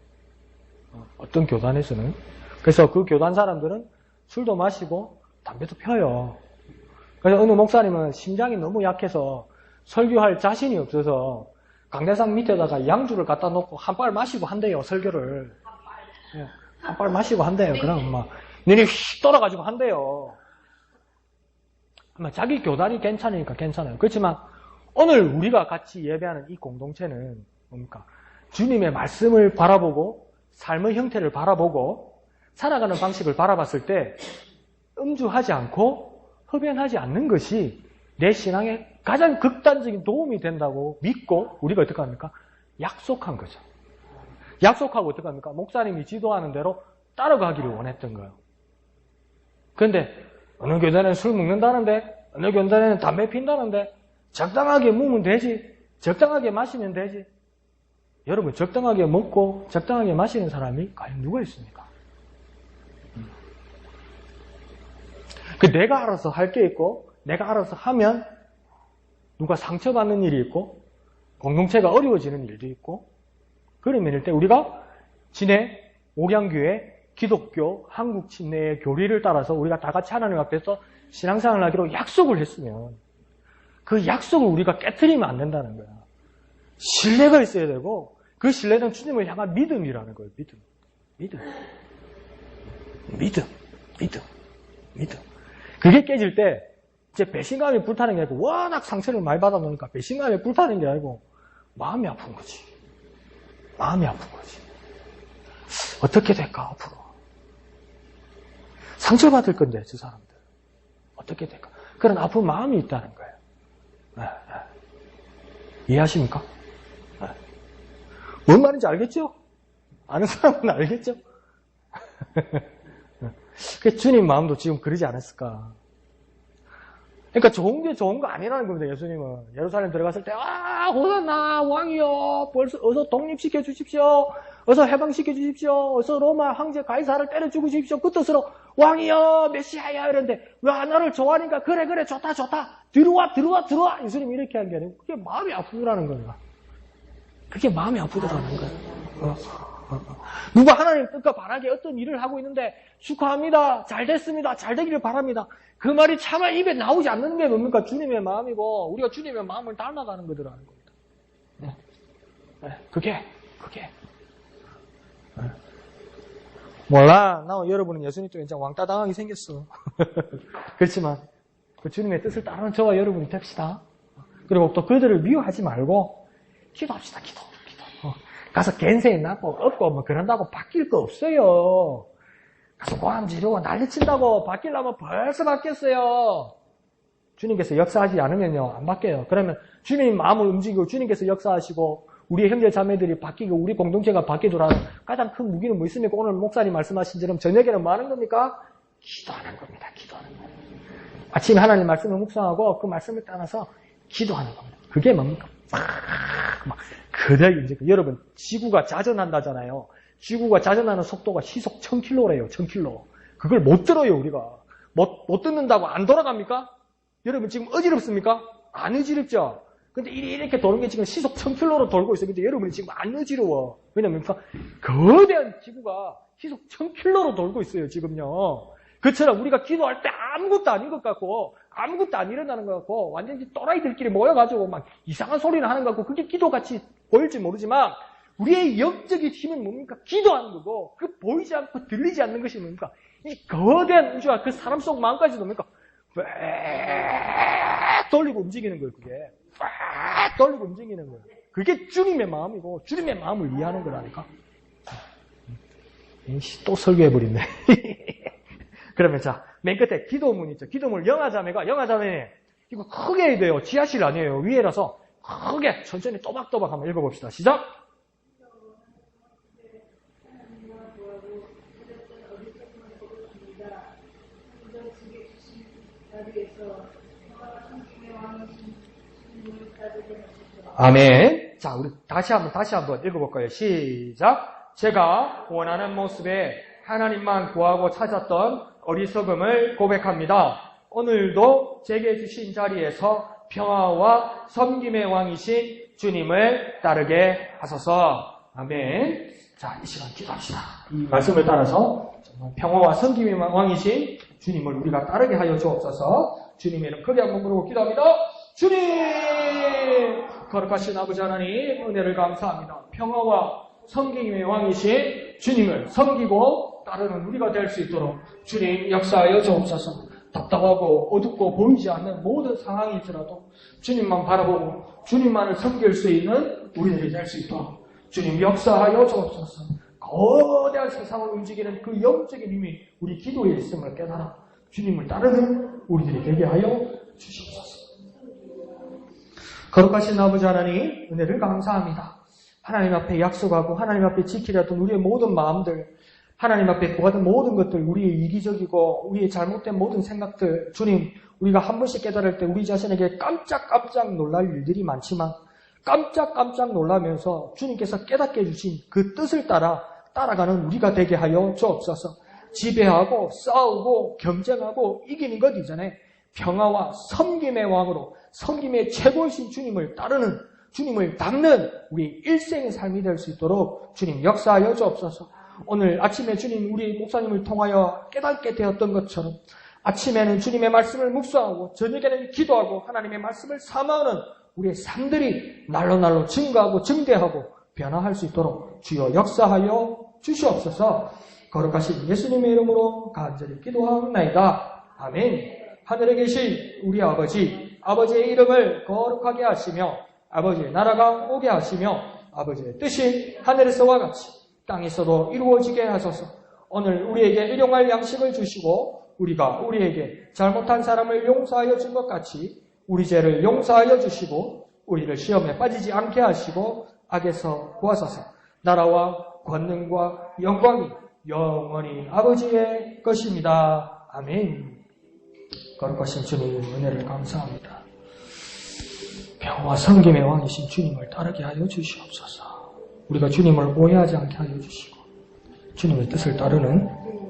어떤 교단에서는. 그래서 그 교단 사람들은 술도 마시고 담배도 펴요. 그래서 어느 목사님은 심장이 너무 약해서 설교할 자신이 없어서 강대상 밑에다가 양주를 갖다 놓고 한 발 마시고 한대요, 설교를. 한 발 마시고 한대요. 그럼 막 눈이 휙 돌아가지고 한대요. 자기 교단이 괜찮으니까 괜찮아요. 그렇지만 오늘 우리가 같이 예배하는 이 공동체는 뭡니까? 주님의 말씀을 바라보고 삶의 형태를 바라보고 살아가는 방식을 바라봤을 때 음주하지 않고 흡연하지 않는 것이 내 신앙에 가장 극단적인 도움이 된다고 믿고 우리가 어떻게 합니까? 약속한 거죠. 약속하고 어떻게 합니까? 목사님이 지도하는 대로 따라가기를 원했던 거예요. 그런데 어느 교단에는 술 먹는다는데, 어느 교단에는 담배 핀다는데, 적당하게 먹으면 되지, 적당하게 마시면 되지. 여러분, 적당하게 먹고 적당하게 마시는 사람이 과연 누가 있습니까? 내가 알아서 할 게 있고, 내가 알아서 하면 누가 상처받는 일이 있고, 공동체가 어려워지는 일도 있고, 그런 면일 때 우리가 진해 옥양교회 기독교 한국 침례의 교리를 따라서 우리가 다 같이 하나님 앞에서 신앙생활을 하기로 약속을 했으면 그 약속을 우리가 깨트리면 안 된다는 거야. 신뢰가 있어야 되고 그 신뢰는 주님을 향한 믿음이라는 거예요. 믿음. 그게 깨질 때 이제 배신감이 불타는 게 아니고 워낙 상처를 많이 받아놓으니까 배신감이 불타는 게 아니고 마음이 아픈 거지. 어떻게 될까 앞으로. 상처받을 건데 저 사람들. 어떻게 될까. 그런 아픈 마음이 있다는 거예요. 이해하십니까? 뭔 말인지 알겠죠? 아는 사람은 알겠죠? 주님 마음도 지금 그러지 않았을까. 그러니까 좋은 게 좋은 거 아니라는 겁니다. 예수님은 예루살렘 들어갔을 때 호산나 왕이여 어서 독립시켜 주십시오. 어서 해방시켜 주십시오. 어서 로마 황제 가이사를 때려 죽으십시오. 그 뜻으로 왕이여 메시아야 이러는데 왜 하나를 좋아하니까 그래 좋다 들어와 예수님이 이렇게 한 게 아니고 그게 마음이 아프더라는 거예요. 그게 마음이 아프더라는 거예요. 누가 하나님 뜻과 바라게 어떤 일을 하고 있는데 축하합니다. 잘 됐습니다. 잘 되기를 바랍니다. 그 말이 차마 입에 나오지 않는 게 뭡니까? 주님의 마음이고 우리가 주님의 마음을 닮아가는 거더라는 겁니다. 그게 몰라. 나 여러분은 예수님 또 이제 왕따 당하게 생겼어. 그렇지만 그 주님의 뜻을 따르는 저와 여러분이 됩시다. 그리고 또 그들을 미워하지 말고 기도합시다, 기도. 가서 갠세에 낳고 얻고 뭐 그런다고 바뀔 거 없어요. 가서 고함 지르고 난리친다고 바뀌려면 벌써 바뀌었어요. 주님께서 역사하지 않으면요, 안 바뀌어요. 그러면 주님 마음을 움직이고 주님께서 역사하시고 우리의 형제 자매들이 바뀌고 우리 공동체가 바뀌더라도 가장 큰 무기는 뭐 있습니까? 오늘 목사님 말씀하신 처럼 저녁에는 뭐 하는 겁니까? 기도하는 겁니다. 기도하는 겁니다. 아침에 하나님 말씀을 묵상하고 그 말씀을 따라서 기도하는 겁니다. 그게 뭡니까? 막 그대로 이제 여러분 지구가 자전한다잖아요. 지구가 자전하는 속도가 시속 1000km래요. 1000km. 그걸 못 들어요 우리가. 못 듣는다고 안 돌아갑니까? 여러분 지금 어지럽습니까? 안 어지럽죠? 근데 이렇게 도는 게 지금 시속 1000km로 돌고 있어요. 근데 여러분이 지금 안 어지러워. 왜냐면 거대한 지구가 시속 1000km로 돌고 있어요. 지금요. 그처럼 우리가 기도할 때 아무것도 아닌 것 같고 아무것도 안 일어나는 것 같고 완전히 또라이들끼리 모여가지고 막 이상한 소리를 하는 것 같고 그게 기도같이 보일지 모르지만 우리의 영적인 힘은 뭡니까? 기도하는 거고 그 보이지 않고 들리지 않는 것이 뭡니까? 이 거대한 우주와 그 사람 속 마음까지도 뭡니까? 쫙 돌리고 움직이는 거예요. 그게 쫙 돌리고 움직이는 거예요. 그게 주님의 마음이고 주님의 마음을 이해하는 거라니까. 또 설교해버렸네. 그러면 자, 맨 끝에 기도문 있죠. 기도문 영화자매가 이거 크게 해야 돼요. 지하실 아니에요. 위에라서 크게 천천히 또박또박 한번 읽어봅시다. 시작! 아멘. 자, 우리 다시 한번 읽어볼까요? 시작! 제가 원하는 모습에 하나님만 구하고 찾았던 어리석음을 고백합니다. 오늘도 제게 주신 자리에서 평화와 섬김의 왕이신 주님을 따르게 하소서. 아멘. 자, 이 시간 기도합시다. 이 말씀을 따라서 정말 평화와 섬김의 왕이신 주님을 우리가 따르게 하여 주옵소서. 주님의 이름 크게 한번 부르고 기도합니다. 주님! 거룩하신 아버지 하나님, 은혜를 감사합니다. 평화와 섬김의 왕이신 주님을 섬기고 따르는 우리가 될 수 있도록 주님 역사하여 주옵소서. 답답하고 어둡고 보이지 않는 모든 상황이더라도 주님만 바라보고 주님만을 섬길 수 있는 우리들이 될 수 있도록 주님 역사하여 주옵소서. 거대한 세상을 움직이는 그 영적인 힘이 우리 기도에 있음을 깨달아 주님을 따르는 우리들이 되게 하여 주시옵소서. 거룩하신 아버지 하나님, 은혜를 감사합니다. 하나님 앞에 약속하고 하나님 앞에 지키려 했던 우리의 모든 마음들, 하나님 앞에 구하던 모든 것들, 우리의 이기적이고 우리의 잘못된 모든 생각들, 주님, 우리가 한 번씩 깨달을 때 우리 자신에게 깜짝깜짝 놀랄 일들이 많지만 깜짝깜짝 놀라면서 주님께서 깨닫게 해주신 그 뜻을 따라가는 우리가 되게 하여 주옵소서. 지배하고 싸우고 경쟁하고 이기는 것 이전에 평화와 섬김의 왕으로 섬김의 최고이신 주님을 따르는, 주님을 닮는 우리 일생의 삶이 될 수 있도록 주님 역사하여 주옵소서. 오늘 아침에 주님 우리 목사님을 통하여 깨닫게 되었던 것처럼 아침에는 주님의 말씀을 묵상하고 저녁에는 기도하고 하나님의 말씀을 사모하는 우리의 삶들이 날로 증가하고 증대하고 변화할 수 있도록 주여 역사하여 주시옵소서. 거룩하신 예수님의 이름으로 간절히 기도하옵나이다. 아멘. 하늘에 계신 우리 아버지의 이름을 거룩하게 하시며 아버지의 나라가 오게 하시며 아버지의 뜻이 하늘에서와 같이 땅에서도 이루어지게 하소서. 오늘 우리에게 일용할 양식을 주시고 우리가 우리에게 잘못한 사람을 용서하여 준 것 같이 우리 죄를 용서하여 주시고 우리를 시험에 빠지지 않게 하시고 악에서 구하소서. 나라와 권능과 영광이 영원히 아버지의 것입니다. 아멘. 거룩하신 주님 은혜를 감사합니다. 평화와 섬김의 왕이신 주님을 따르게 하여 주시옵소서. 우리가 주님을 오해하지 않게 하여 주시고 주님의 뜻을 따르는